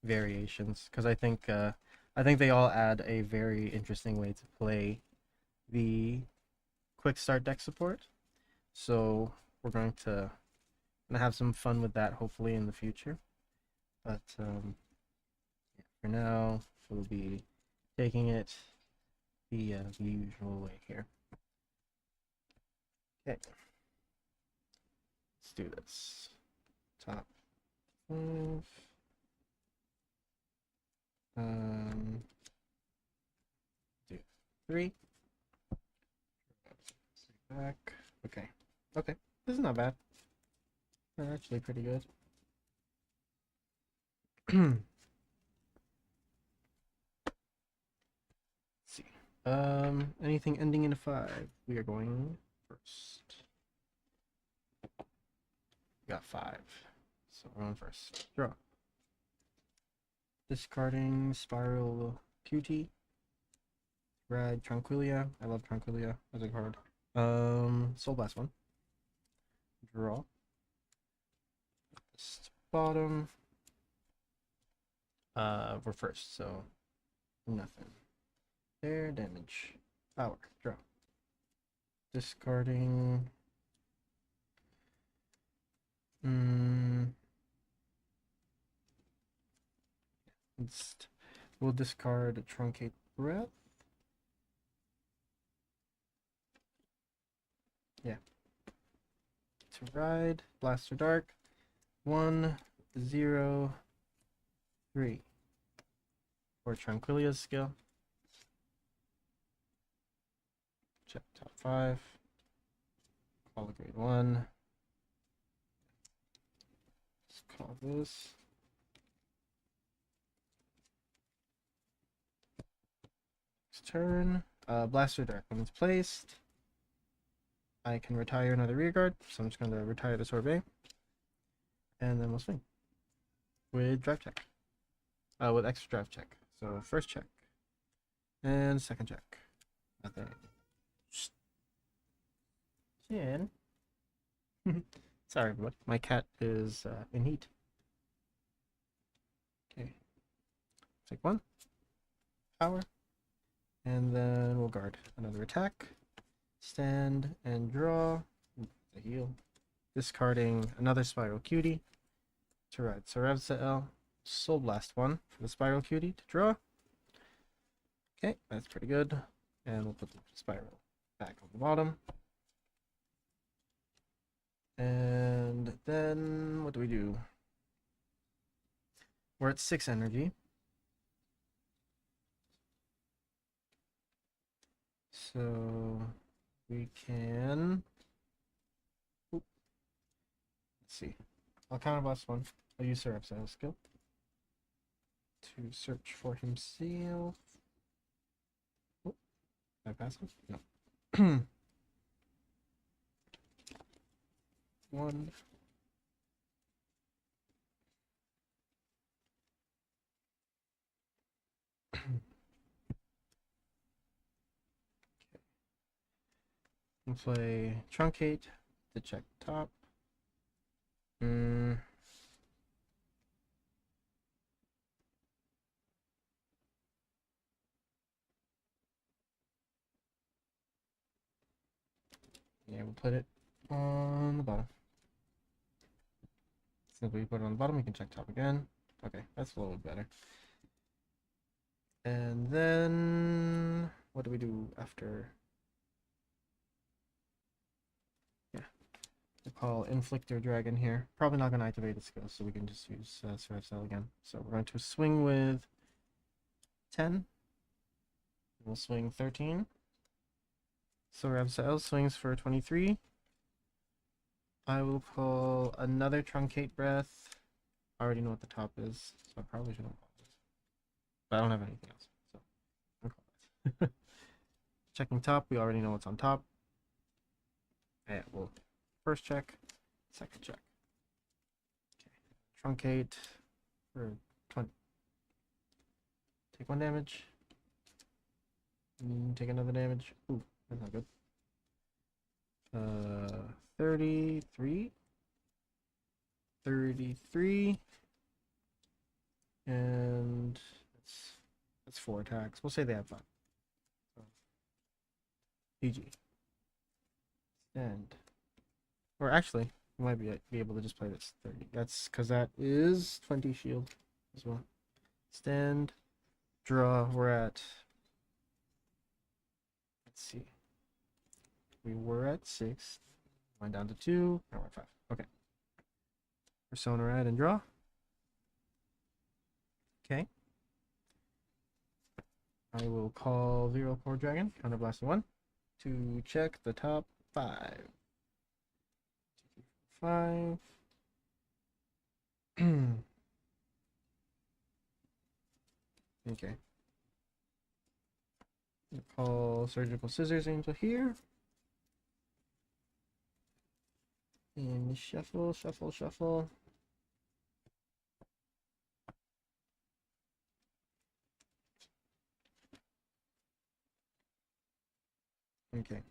variations, because I think they all add a very interesting way to play the quick start deck support. So we're going to have some fun with that hopefully in the future. But yeah, for now we'll be taking it the usual way here. Okay, let's do this. Top 5. Do 3. Back. Okay. Okay. This is not bad. They're actually pretty good. Let's see. Anything ending in a 5. We are going first. We got 5. So we're on first. Draw. Discarding Spiral QT. Red Tranquilia. I love Tranquilia as a card. Soul Blast 1. Draw. Bottom. We're first, so nothing. There, damage. Power. Draw. Discarding. We'll discard Truncate Breath. Yeah. To ride. Blaster Dark. 1, 0, 3. For Tranquilia's skill. Check top 5. Call a grade 1. Let's call this. Next turn. Blaster Dark. When it's placed, I can retire another rear guard, so I'm just going to retire the Sorbet. And then we'll swing. with drive check. With extra drive check. So first check. And second check. Nothing. Chin. Sorry, everybody. My cat is in heat. Okay. Take one. Power. And then we'll guard. Another attack. Stand and draw. The heal. Discarding another Spiral Cutie to ride Sarevsael. Soul Blast one for the Spiral Cutie to draw. Okay, that's pretty good. And we'll put the Spiral back on the bottom. And then what do we do? We're at 6 energy. So we can. Let's see. I'll counterblast one. I'll use Sarevsael's skill to search for himself. Oh, did I pass him? No. One. We'll play Truncate to check top. Yeah, we'll put it on the bottom. Since we put it on the bottom, we can check top again. Okay, that's a little bit better. And then what do we do after? Yeah, we'll call Inflictor Dragon here. Probably not going to activate the skill, so we can just use Sarevsael again. So we're going to swing with 10. We'll swing 13. Sarevsael swings for 23. I will call another Truncate Breath. I already know what the top is, so I probably shouldn't call this. But I don't have anything else, so I'll call this. Checking top, we already know what's on top. Yeah, well, first check, second check. Okay. Truncate for 20. Take 1 damage. Take another damage. Ooh, that's not good. 33. 33. And that's 4 attacks. We'll say they have 5. So, GG. And or actually, we might be able to just play this 30. That's because that is 20 shield as well. Stand, draw. We're at. Let's see. We were at 6. Went down to 2. Now we're at 5. Okay. Persona Rad and draw. Okay. I will call Zero Core Dragon, counterblast 1, to check the top 5. 5. Okay. I'll call Surgical Scissors Angel here. And shuffle, shuffle, shuffle. Okay.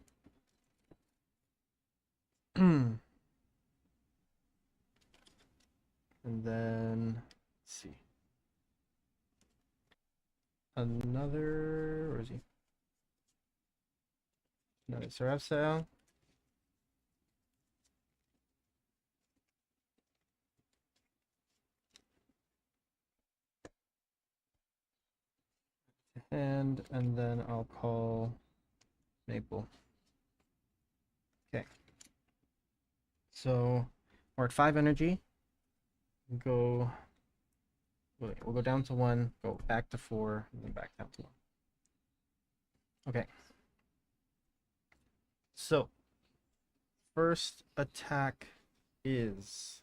And then, let's see. Another, where is he? Another Sarevsael. And then I'll call Maple. Okay. So we're at 5 energy. We'll go down to 1, go back to 4, and then back down to 1. Okay. So first attack is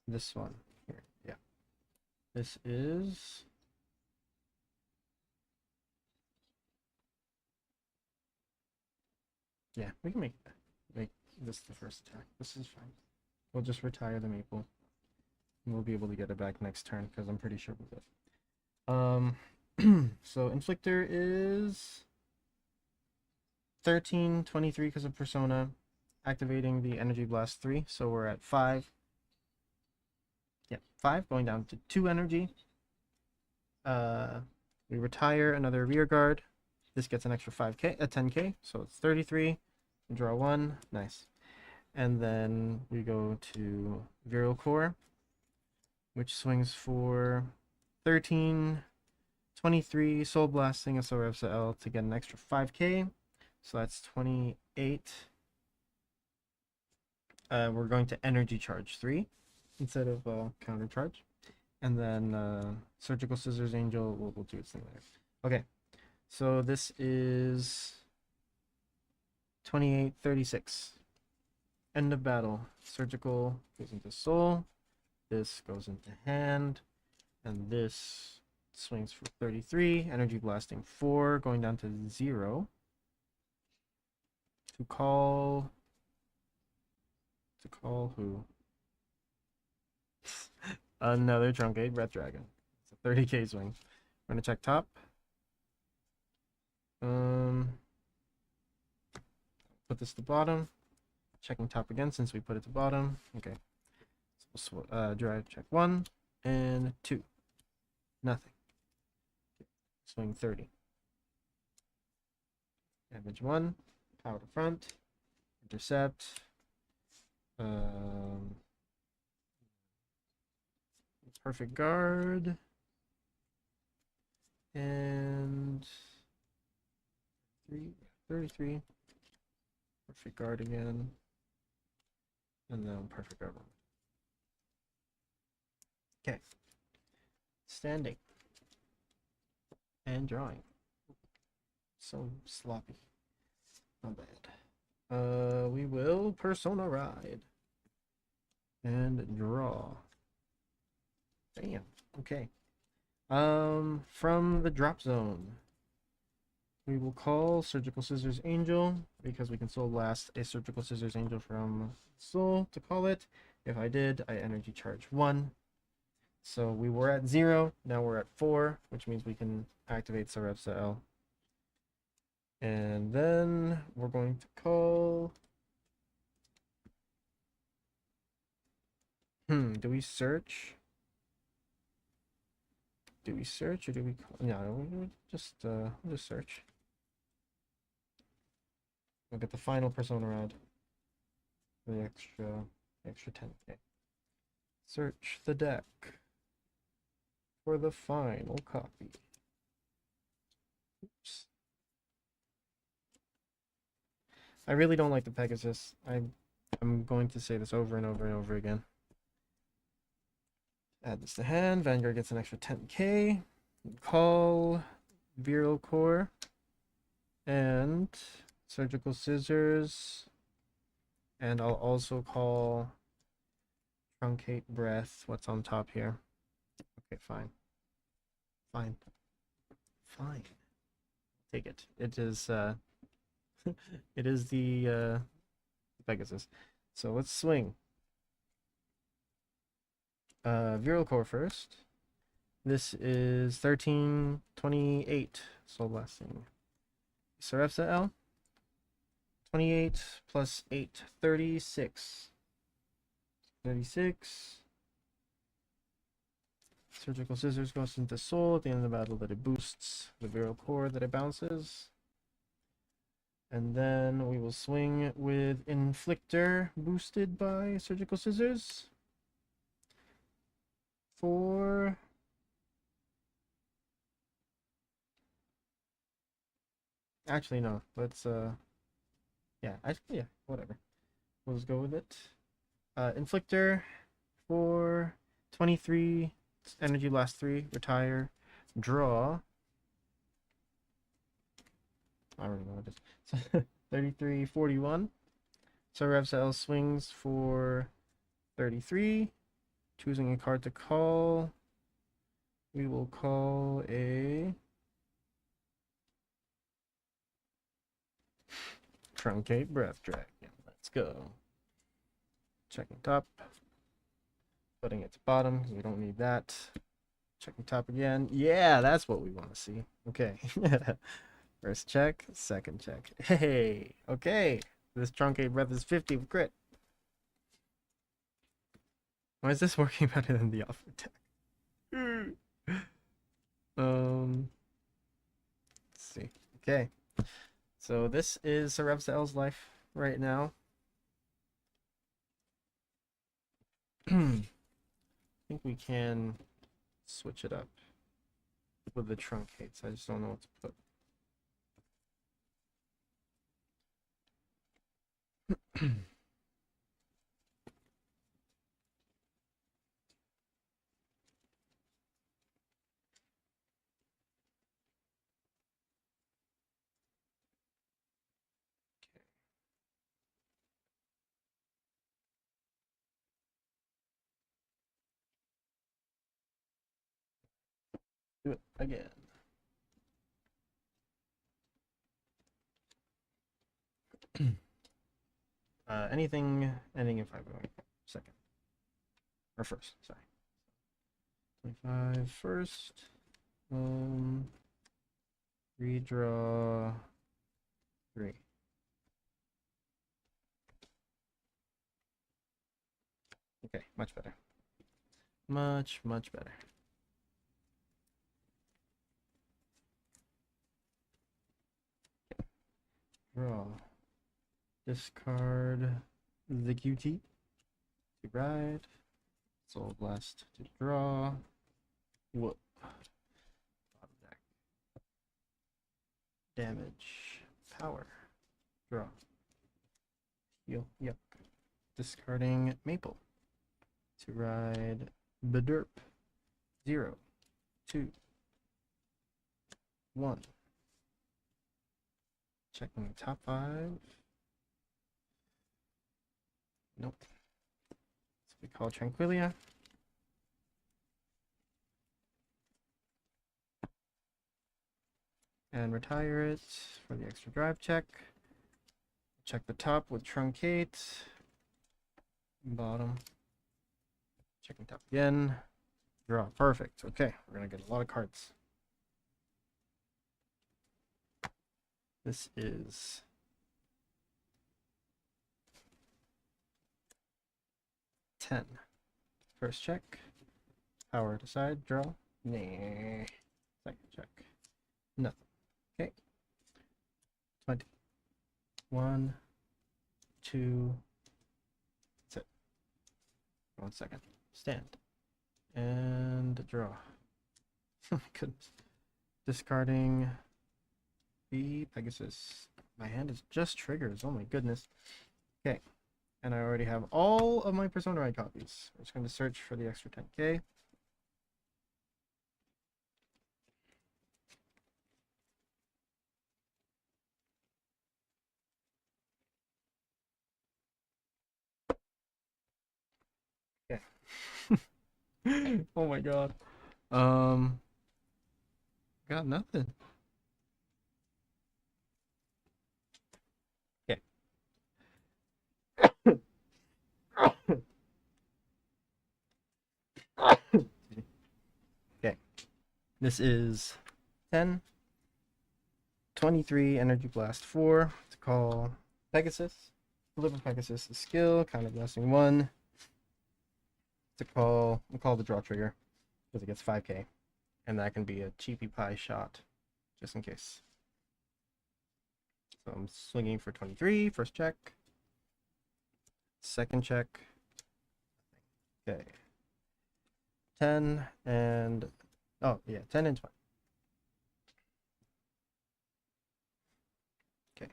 this one here. Yeah. This is yeah, we can make this the first attack. This is fine. We'll just retire the maple. And we'll be able to get it back next turn because I'm pretty sure we will. So Inflictor is 13, 23 because of Persona, activating the Energy Blast 3. So we're at 5. Yep, 5, going down to 2 energy. We retire another rear guard. This gets an extra 5k, 10k, so it's 33. Draw 1, nice. And then we go to Virile Core, which swings for 13, 23, Soul Blasting a Sarevsael to get an extra 5k. So that's 28. We're going to Energy Charge 3 instead of Counter Charge. And then Surgical Scissors Angel will do its thing later. Okay, so this is 28, 36. End of battle. Surgical goes into Soul. This goes into Hand. And this swings for 33. Energy Blasting 4, going down to 0. To call who? Another Truncate Breath Dragon. It's a 30k swing. We're gonna check top. Put this to bottom. Checking top again since we put it to bottom. Okay. So we'll drive check 1 and 2. Nothing. Swing 30. Damage 1. Power to front. Intercept. Perfect guard. And 33. Perfect guard again. And then perfect guard 1. Okay. Standing. And drawing. So sloppy. Not bad. We will Persona Ride. And draw. Damn. Okay. From the drop zone, we will call Surgical Scissors Angel because we can Soul Blast a Surgical Scissors Angel from Soul to call it. If I did, I Energy Charge 1. So we were at 0, now we're at 4, which means we can activate Sarevsael. And then we're going to call... do we search? Do we search or do we call? No, we'll just search. We'll get the final Persona Rod. The extra 10k. Search the deck for the final copy. Oops. I really don't like the Pegasus. I'm going to say this over and over and over again. Add this to hand. Vanguard gets an extra 10k. Call Virile Core and Surgical Scissors. And I'll also call Truncate Breath. What's on top here? Okay, fine. Fine. Fine. Take it. It is it is the Pegasus. So let's swing. Virile Core first. This is 13, 28. Soul Blasting. Sarevsael. 28 plus 8, 36. 36. Surgical Scissors goes into Soul at the end of the battle that it boosts the Virile Core that it bounces. And then we will swing with Inflictor boosted by Surgical Scissors. For actually no, let's yeah, whatever. We'll just go with it. Inflictor for 23, Energy Blast 3, retire, draw. I already know what it is. 33, 41. Sarevsael swings for 33. Choosing a card to call. We will call a Truncate Breath Dragon. Let's go. Checking top. Putting it to bottom because we don't need that. Checking top again. Yeah, that's what we want to see. Okay. First check, second check. Hey, okay. This truncate breath is 50 with crit. Why is this working better than the Alfred deck? Let's see. Okay. So this is Sarevsael's life right now. I think we can switch it up with the truncates. I just don't know what to put. Do it again. Anything ending in 502nd. Or first, sorry. 25 first. Redraw 3. Okay, much better. Much better. Draw. Discard the QT to ride. Soul Blast to draw. Whoop. Bottom deck. Damage. Power. Draw. Heal. Yuck. Discarding Maple to ride Bedurp. 0, 2, 1. Checking the top 5. Nope. So we call Tranquilia. And retire it for the extra drive check. Check the top with Truncate. Bottom. Checking top again. Draw. Perfect. Okay, we're going to get a lot of cards. This is 10. First check. Power to side. Draw. Nah. Second check. Nothing. Okay. 20. 1, 2. That's it. 1 second. Stand. And draw. Oh my goodness. Discarding the Pegasus. My hand is just triggers. Oh my goodness. Okay. And I already have all of my Persona Ride copies. I'm just going to search for the extra 10k. Okay. Oh my god. Got nothing. Okay. Okay. This is 10. 23 Energy Blast 4 to call Pegasus. Deliver Pegasus a skill, counter blasting 1. To call, we'll call the draw trigger because it gets 5k. And that can be a cheapy pie shot, just in case. So I'm swinging for 23, first check. Second check. Okay. 10 and, oh yeah, 10 and 20. Okay.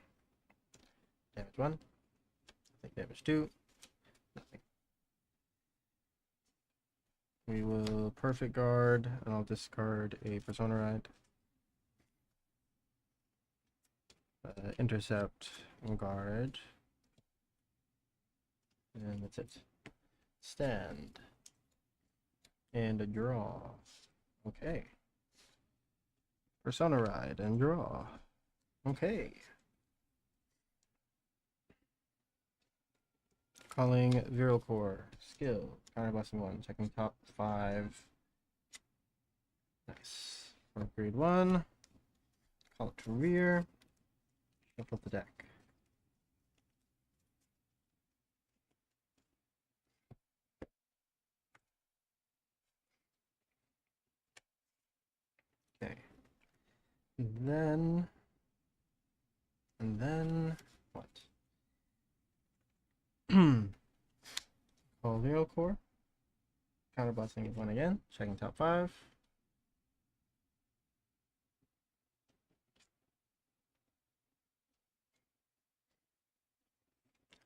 Damage 1. I think damage 2. Nothing. We will perfect guard, and I'll discard a Persona Ride. Intercept, guard. And that's it. Stand. And a draw. Okay. Persona Ride and draw. Okay. Calling Viral Core. Skill. Counter blessing 1. Checking top 5. Nice. For grade 1. Call it to rear. Shuffle the deck. Okay. And then what? Call Viral Core. Counter blessing 1 again. Checking top 5.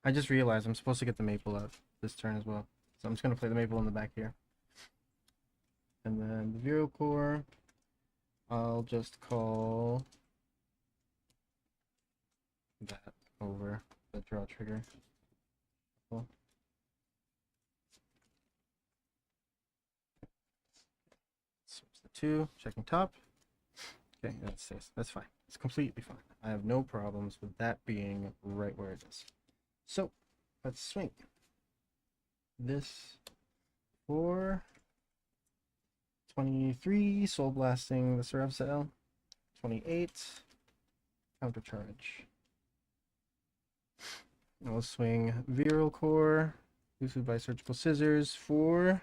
I just realized I'm supposed to get the maple out this turn as well. So I'm just going to play the maple in the back here. And then the Viral Core, I'll just call that over the draw trigger. Cool. Switch the 2, checking top. Okay, that stays. That's fine. It's completely fine. I have no problems with that being right where it is. So, let's swing. This for 23, Soul Blasting the Sarevsael. 28, Counter Charge. I'll swing Viral Core, boosted by Surgical Scissors for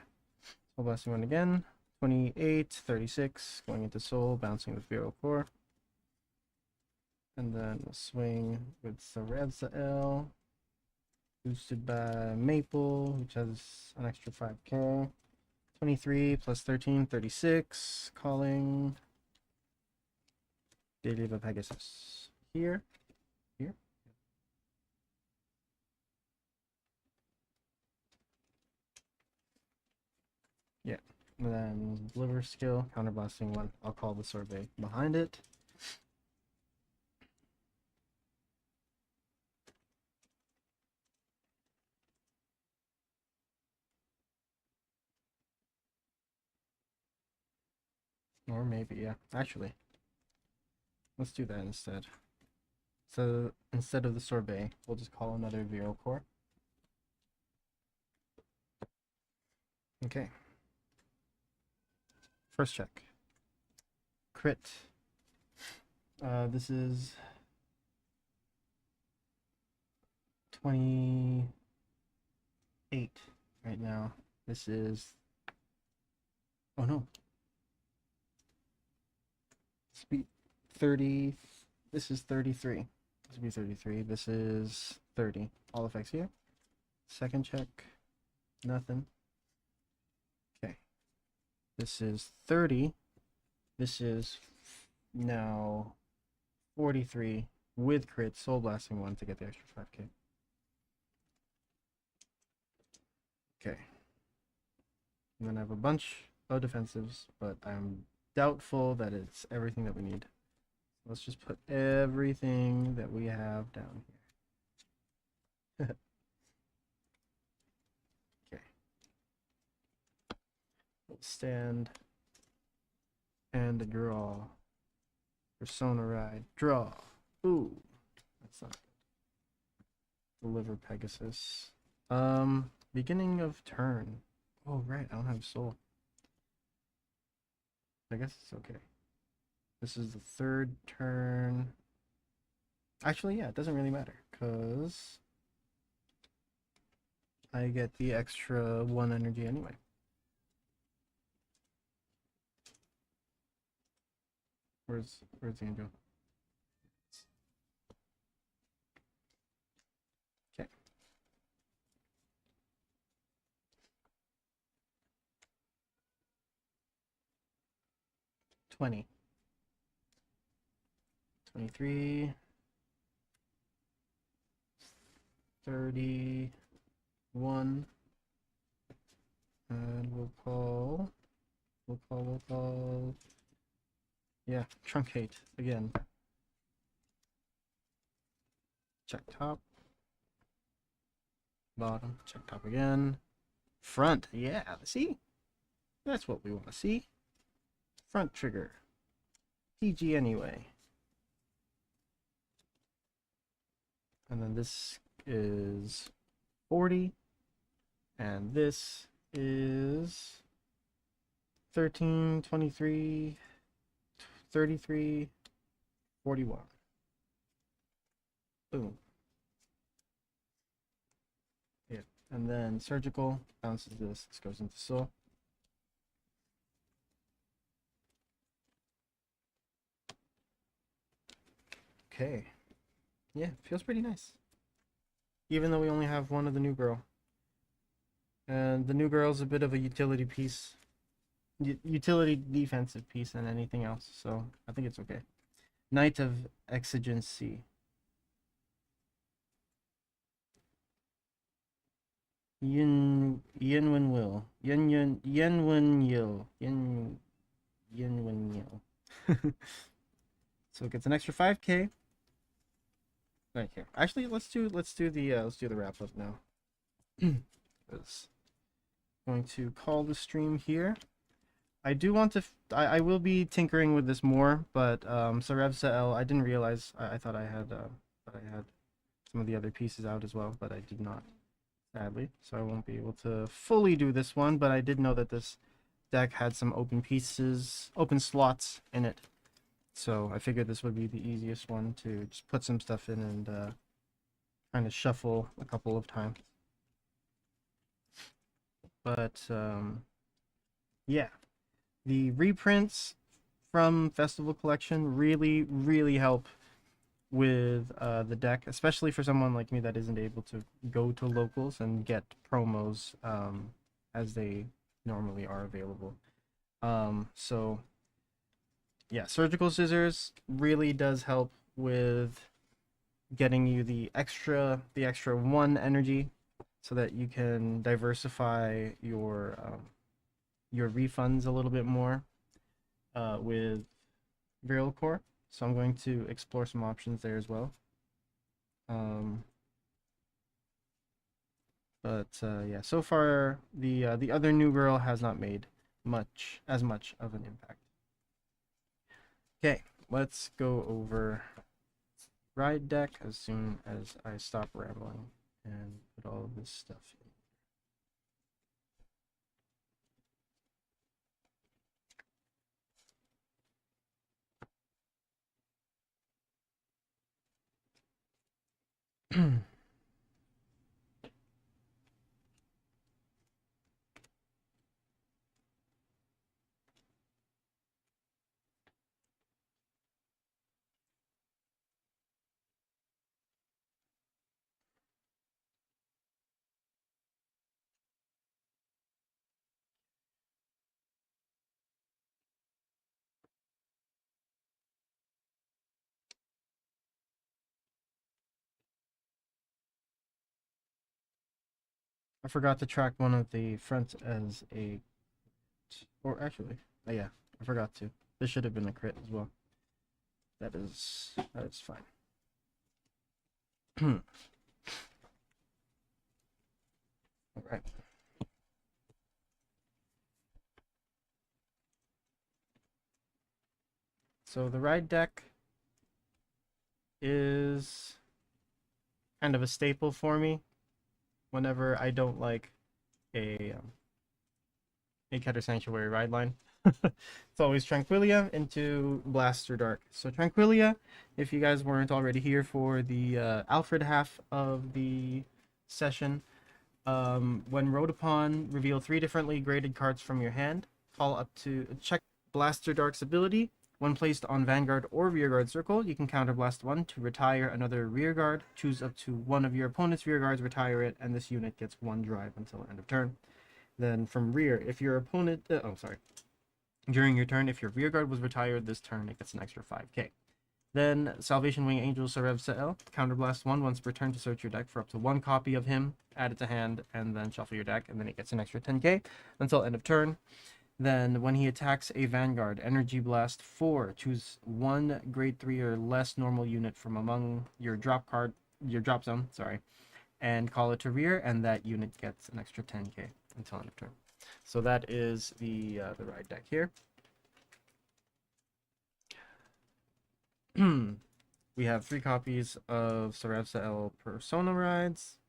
Soul Blasting 1 again. 28, 36, going into Soul, bouncing with Viral Core. And then we'll swing with Sarevsael, boosted by Maple, which has an extra 5k. 23 plus 13, 36, calling Daily of a Pegasus. Here. Yeah. And then Deliver skill, counterblasting 1. I'll call the sorbet behind it. Or maybe, yeah. Actually, let's do that instead. So instead of the sorbet, we'll just call another Viral Core. Okay. First check. Crit. This is 28 right now. This is... Oh no. Speed 30. This is 33. This would be 33. This is 30. All effects here. Second check. Nothing. Okay. This is 30. This is now 43 with crit, Soul Blasting 1 to get the extra 5k. Okay. And then I have a bunch of defensives, but I'm doubtful that it's everything that we need. Let's just put everything that we have down here. Okay. We'll stand and a draw. Persona Ride. Draw. Ooh. That's not good. Deliver Pegasus. Beginning of turn. Oh, right. I don't have soul. I guess it's okay. This is the third turn. Actually, yeah, it doesn't really matter, because I get the extra 1 energy anyway. Where's the angel? Okay. $20. 23, 31, and we'll call, yeah, truncate again. Check top, bottom, check top again, front, yeah, see? That's what we want to see. Front trigger, PG anyway. And then this is 40. And this is 13, 23, 33, 41. Boom. Yeah. And then surgical bounces this. This goes into soul. Okay. Yeah, feels pretty nice. Even though we only have one of the new girl. And the new girl's a bit of a utility piece. Utility defensive piece than anything else. So I think it's okay. Knight of Exigency. Yin Win Will. Yin Win Yil. Yin Win Yil. So it gets an extra 5k. Right here. Actually, let's do the wrap up now. It's going to call the stream here. I do want to. I will be tinkering with this more, but Sarevsael, I didn't realize. I thought I had some of the other pieces out as well, but I did not, sadly. So I won't be able to fully do this one. But I did know that this deck had some open pieces, open slots in it. So I figured this would be the easiest one to just put some stuff in and kind of shuffle a couple of times. But yeah, the reprints from Festival Collection really help with the deck, especially for someone like me that isn't able to go to locals and get promos as they normally are available. So yeah, Surgical Scissors really does help with getting you the extra 1 energy so that you can diversify your refunds a little bit more with Viral Core. So I'm going to explore some options there as well. But yeah, so far the other new girl has not made as much of an impact. Okay, let's go over ride deck as soon as I stop rambling and put all of this stuff in. I forgot to track one of the fronts as a, or actually, yeah, I forgot to. This should have been a crit as well. That is fine. All right. So the ride deck is kind of a staple for me whenever I don't like a Keter Sanctuary ride line. It's always Tranquilia into Blaster Dark. So Tranquilia, if you guys weren't already here for the Alfred half of the session, when rode upon, reveal 3 differently graded cards from your hand. Call up to check Blaster Dark's ability. When placed on Vanguard or Rearguard Circle, you can counterblast 1 to retire another Rearguard. Choose up to 1 of your opponent's Rearguards, retire it, and this unit gets 1 drive until end of turn. Then from rear, if your opponent... during your turn, if your Rearguard was retired this turn, it gets an extra 5k. Then Salvation Wing Angel Sarevsael, counterblast 1 once per turn to search your deck for up to 1 copy of him, add it to hand, and then shuffle your deck, and then it gets an extra 10k until end of turn. Then when he attacks a Vanguard, Energy Blast 4, choose 1 grade 3 or less normal unit from among your drop zone, and call it to rear, and that unit gets an extra 10k until end of turn. So that is the ride deck here. We have 3 copies of Sarevsael Persona rides,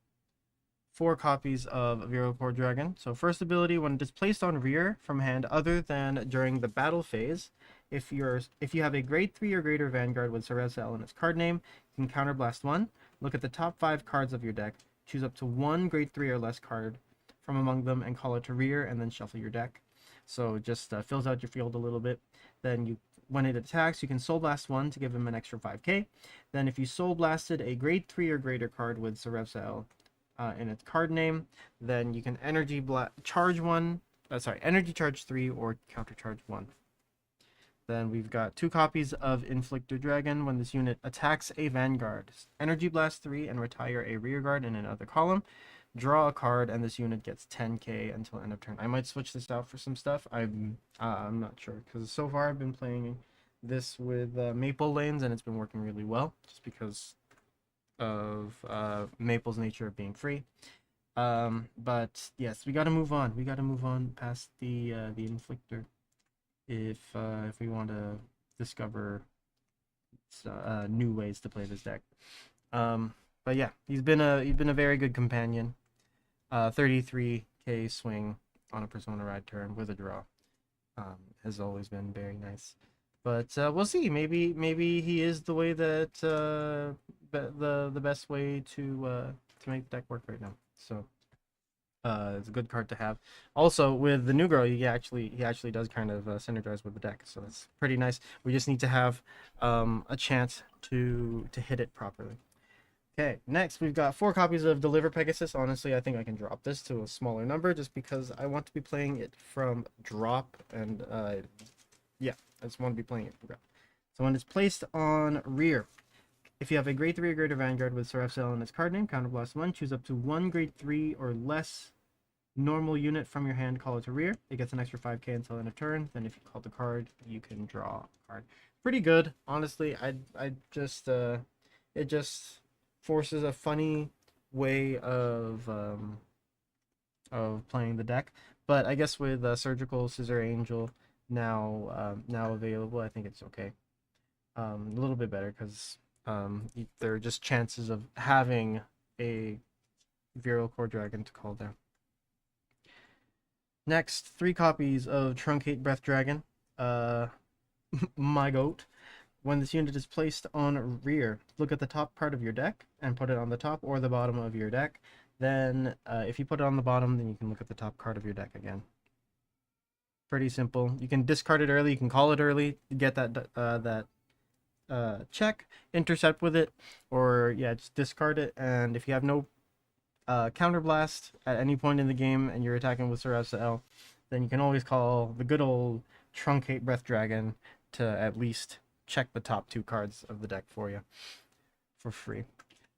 4 copies of Virile Core Dragon. So first ability, when it is placed on rear from hand other than during the battle phase, if you have a grade 3 or greater Vanguard with Sarevsael in its card name, you can counterblast 1. Look at the top 5 cards of your deck. Choose up to 1 grade 3 or less card from among them and call it to rear, and then shuffle your deck. So just fills out your field a little bit. Then when it attacks, you can Soul Blast 1 to give him an extra 5k. Then if you Soul Blasted a grade 3 or greater card with Sarevsael in its card name, then you can energy charge 1, energy charge 3 or counter charge 1. Then we've got 2 copies of Inflictor Dragon. When this unit attacks a Vanguard, energy blast 3 and retire a rearguard in another column. Draw a card, and this unit gets 10k until end of turn. I might switch this out for some stuff. I'm not sure, because so far I've been playing this with Maple lanes, and it's been working really well, just because of Maple's nature of being free. But yes, we got to move on. We got to move on past the Inflictor if we want to discover new ways to play this deck. But yeah, he's been a very good companion. 33k swing on a Persona Ride turn with a draw has always been very nice. But we'll see. Maybe he is the way that the best way to make the deck work right now. So it's a good card to have. Also, with the new girl, he actually does kind of synergize with the deck, so that's pretty nice. We just need to have a chance to hit it properly. Okay, next we've got 4 copies of Deliver Pegasus. Honestly, I think I can drop this to a smaller number just because I want to be playing it from drop, and yeah, I just want to be playing it from drop. So when it's placed on rear, if you have a grade 3 or greater Vanguard with Sarevsael in its card name, counterblast 1, choose up to 1 grade 3 or less normal unit from your hand, call it to rear. It gets an extra 5k until end of turn. Then if you call the card, you can draw a card. Pretty good, honestly. I just it just forces a funny way of playing the deck. But I guess with Surgical Scissor Angel now available, I think it's okay. A little bit better because there are just chances of having a Virile Core Dragon to call down. Next, 3 copies of Truncate Breath Dragon. My goat. When this unit is placed on rear, look at the top part of your deck and put it on the top or the bottom of your deck. Then if you put it on the bottom, then you can look at the top card of your deck again. Pretty simple. You can discard it early, you can call it early, get that check, intercept with it, or yeah, just discard it. And if you have no counterblast at any point in the game and you're attacking with Sarevsael, then you can always call the good old Truncate Breath Dragon to at least check the top 2 cards of the deck for you for free.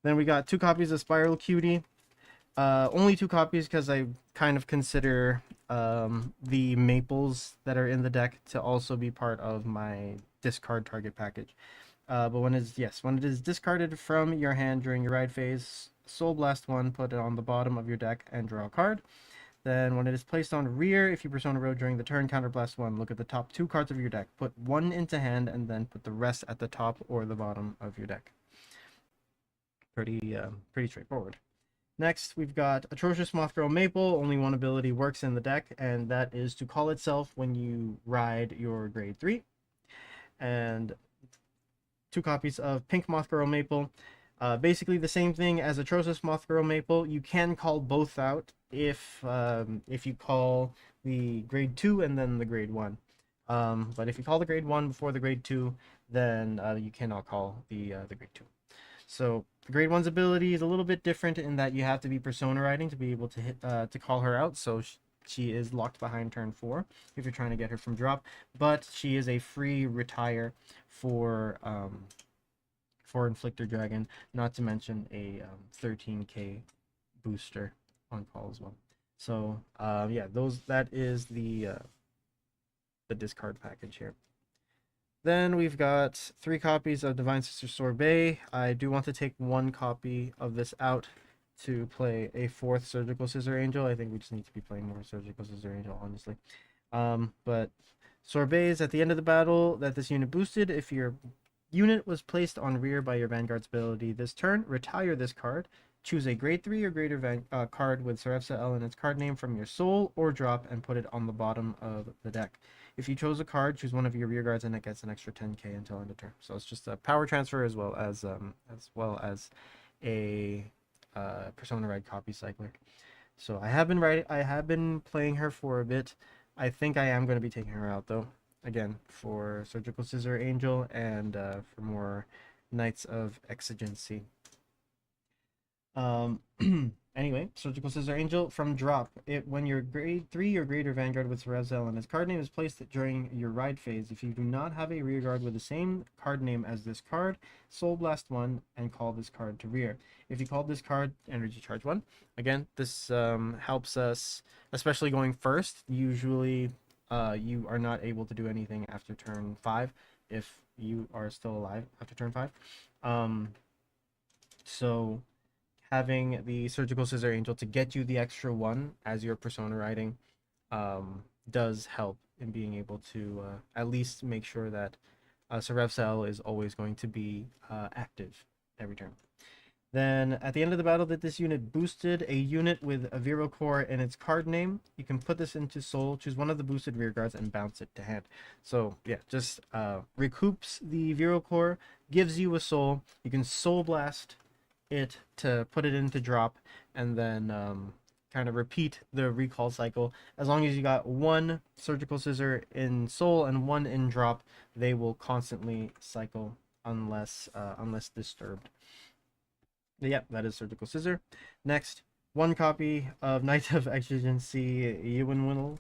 Then we got 2 copies of Spiral Cutie. Only 2 copies because I kind of consider the maples that are in the deck to also be part of my discard target package. But when it is discarded from your hand during your ride phase, Soul Blast 1, put it on the bottom of your deck and draw a card. Then when it is placed on rear, if you Persona Road during the turn, counterblast 1, look at the top 2 cards of your deck, put 1 into hand, and then put the rest at the top or the bottom of your deck. Pretty straightforward. Next, we've got Atrocious Mothgirl Maple. Only 1 ability works in the deck, and that is to call itself when you ride your grade 3. And 2 copies of Pink Mothgirl Maple. Basically the same thing as Atrocious Mothgirl Maple. You can call both out if you call the grade 2 and then the grade 1. But if you call the grade 1 before the grade 2, then you cannot call the grade 2. So the grade 1's ability is a little bit different in that you have to be Persona riding to be able to hit to call her out. So she is locked behind turn 4 if you're trying to get her from drop, but she is a free retire for Inflictor Dragon, not to mention a 13k booster on call as well. So yeah, that is the discard package here. Then we've got 3 copies of Divine Sister Sorbet. I do want to take 1 copy of this out to play a 4th Surgical Scissor Angel. I think we just need to be playing more Surgical Scissor Angel, honestly. But Sorbet is at the end of the battle that this unit boosted. If your unit was placed on rear by your Vanguard's ability this turn, retire this card. Choose a grade 3 or greater card with Sarevsael in its card name from your soul or drop and put it on the bottom of the deck. If you chose a card, choose one of your rear guards and it gets an extra 10k until end of turn. So it's just a power transfer as well as a Persona Red copy cycler. So I have been playing her for a bit. I think I am going to be taking her out though. Again, for Surgical Scissor Angel and for more Knights of Exigency. Anyway, Surgical Scissor Angel from drop. When your grade 3 or greater Vanguard with Sarevsael and its card name is placed during your ride phase, if you do not have a rear guard with the same card name as this card, Soul Blast 1 and call this card to rear. If you call this card, Energy Charge 1. Again, this helps us, especially going first. Usually, you are not able to do anything after turn 5 if you are still alive after turn 5. So having the Surgical Scissor Angel to get you the extra 1 as your Persona riding does help in being able to at least make sure that Sarevsael is always going to be active every turn. Then at the end of the battle that this unit boosted a unit with a Vero Core in its card name, you can put this into Soul, choose one of the boosted rear guards, and bounce it to hand. So yeah, just recoups the Vero Core, gives you a Soul. You can Soul Blast it to put it into drop, and then kind of repeat the recall cycle. As long as you got 1 Surgical Scissor in Soul and 1 in drop, they will constantly cycle unless disturbed. Yep, that is Surgical Scissor. Next, 1 copy of Knight of Exigency Yuan.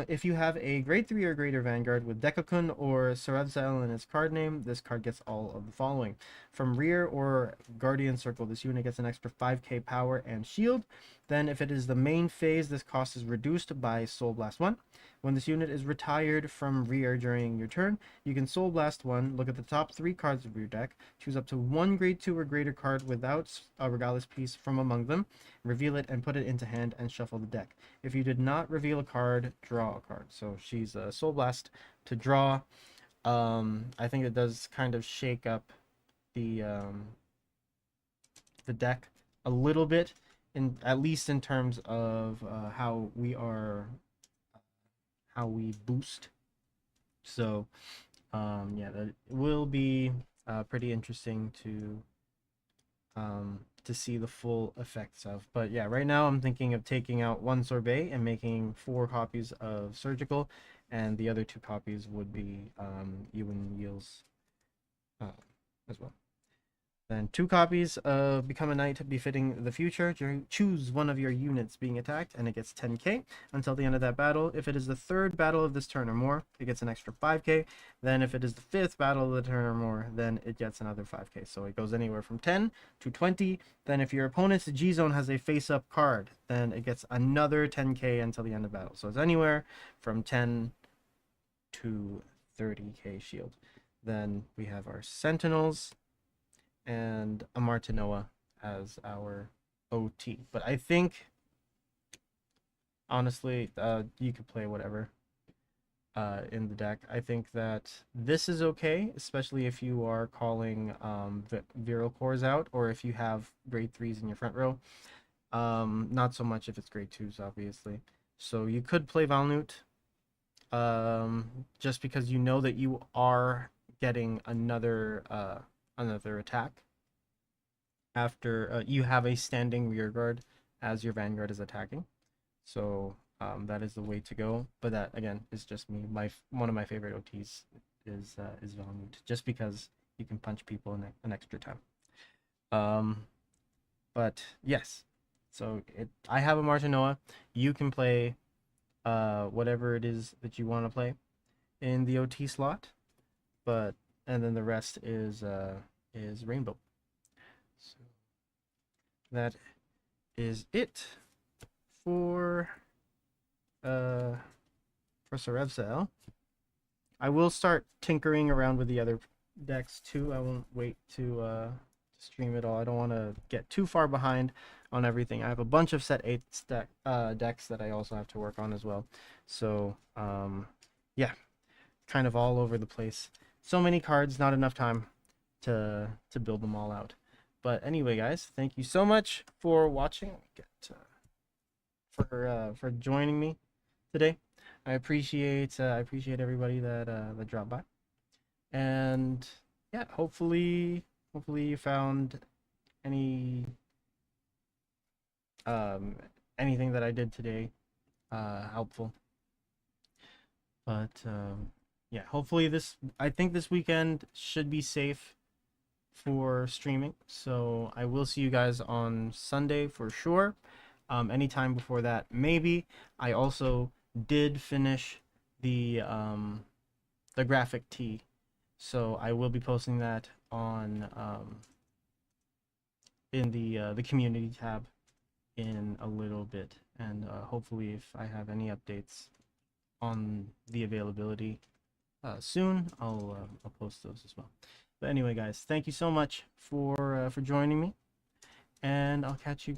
If you have a grade 3 or greater Vanguard with Dekakun or Sarevsael in its card name, this card gets all of the following. From rear or Guardian Circle, this unit gets an extra 5k power and shield. Then if it is the main phase, this cost is reduced by Soul Blast 1. When this unit is retired from rear during your turn, you can Soul Blast 1, look at the top 3 cards of your deck, choose up to 1 grade 2 or greater card without a Regalis piece from among them, reveal it and put it into hand and shuffle the deck. If you did not reveal a card, draw a card. So she's a Soul Blast to draw. I think it does kind of shake up the deck a little bit, at least in terms of how we boost. So yeah, that will be pretty interesting to see the full effects of. But yeah, right now I'm thinking of taking out 1 Sorbet and making 4 copies of Surgical, and the other 2 copies would be Yuan Yiel's as well. Then 2 copies of Become a Knight Befitting the Future. Choose one of your units being attacked, and it gets 10k until the end of that battle. If it is the 3rd battle of this turn or more, it gets an extra 5k. Then if it is the 5th battle of the turn or more, then it gets another 5k. So it goes anywhere from 10 to 20. Then if your opponent's G-Zone has a face-up card, then it gets another 10k until the end of battle. So it's anywhere from 10 to 30k shield. Then we have our Sentinels and a Martinoa as our OT. But I think, honestly, you could play whatever in the deck. I think that this is okay, especially if you are calling Viral Cores out, or if you have grade 3s in your front row. Not so much if it's grade 2s, obviously. So you could play Valnut, just because you know that you are getting another attack after you have a standing rear guard as your Vanguard is attacking. So that is the way to go. But that, again, is just me. One of my favorite OTs is Valnut, just because you can punch people in an extra time. But yes, so I have a Martinoa. You can play whatever it is that you want to play in the OT slot, and then the rest is Rainbow. So that is it for Sarevsael. I will start tinkering around with the other decks too. I won't wait to stream it all. I don't want to get too far behind on everything. I have a bunch of set 8 decks that I also have to work on as well. So yeah, kind of all over the place. So many cards, not enough time to build them all out. But anyway, guys, thank you so much for watching. For joining me today. I appreciate everybody that dropped by. And yeah, hopefully you found any anything that I did today helpful. But yeah, hopefully I think this weekend should be safe for streaming. So I will see you guys on Sunday for sure. Anytime before that, maybe. I also did finish the graphic tee, so I will be posting that on in the community tab in a little bit, and hopefully if I have any updates on the availability soon, I'll post those as well. But anyway, guys, thank you so much for joining me, and I'll catch you guys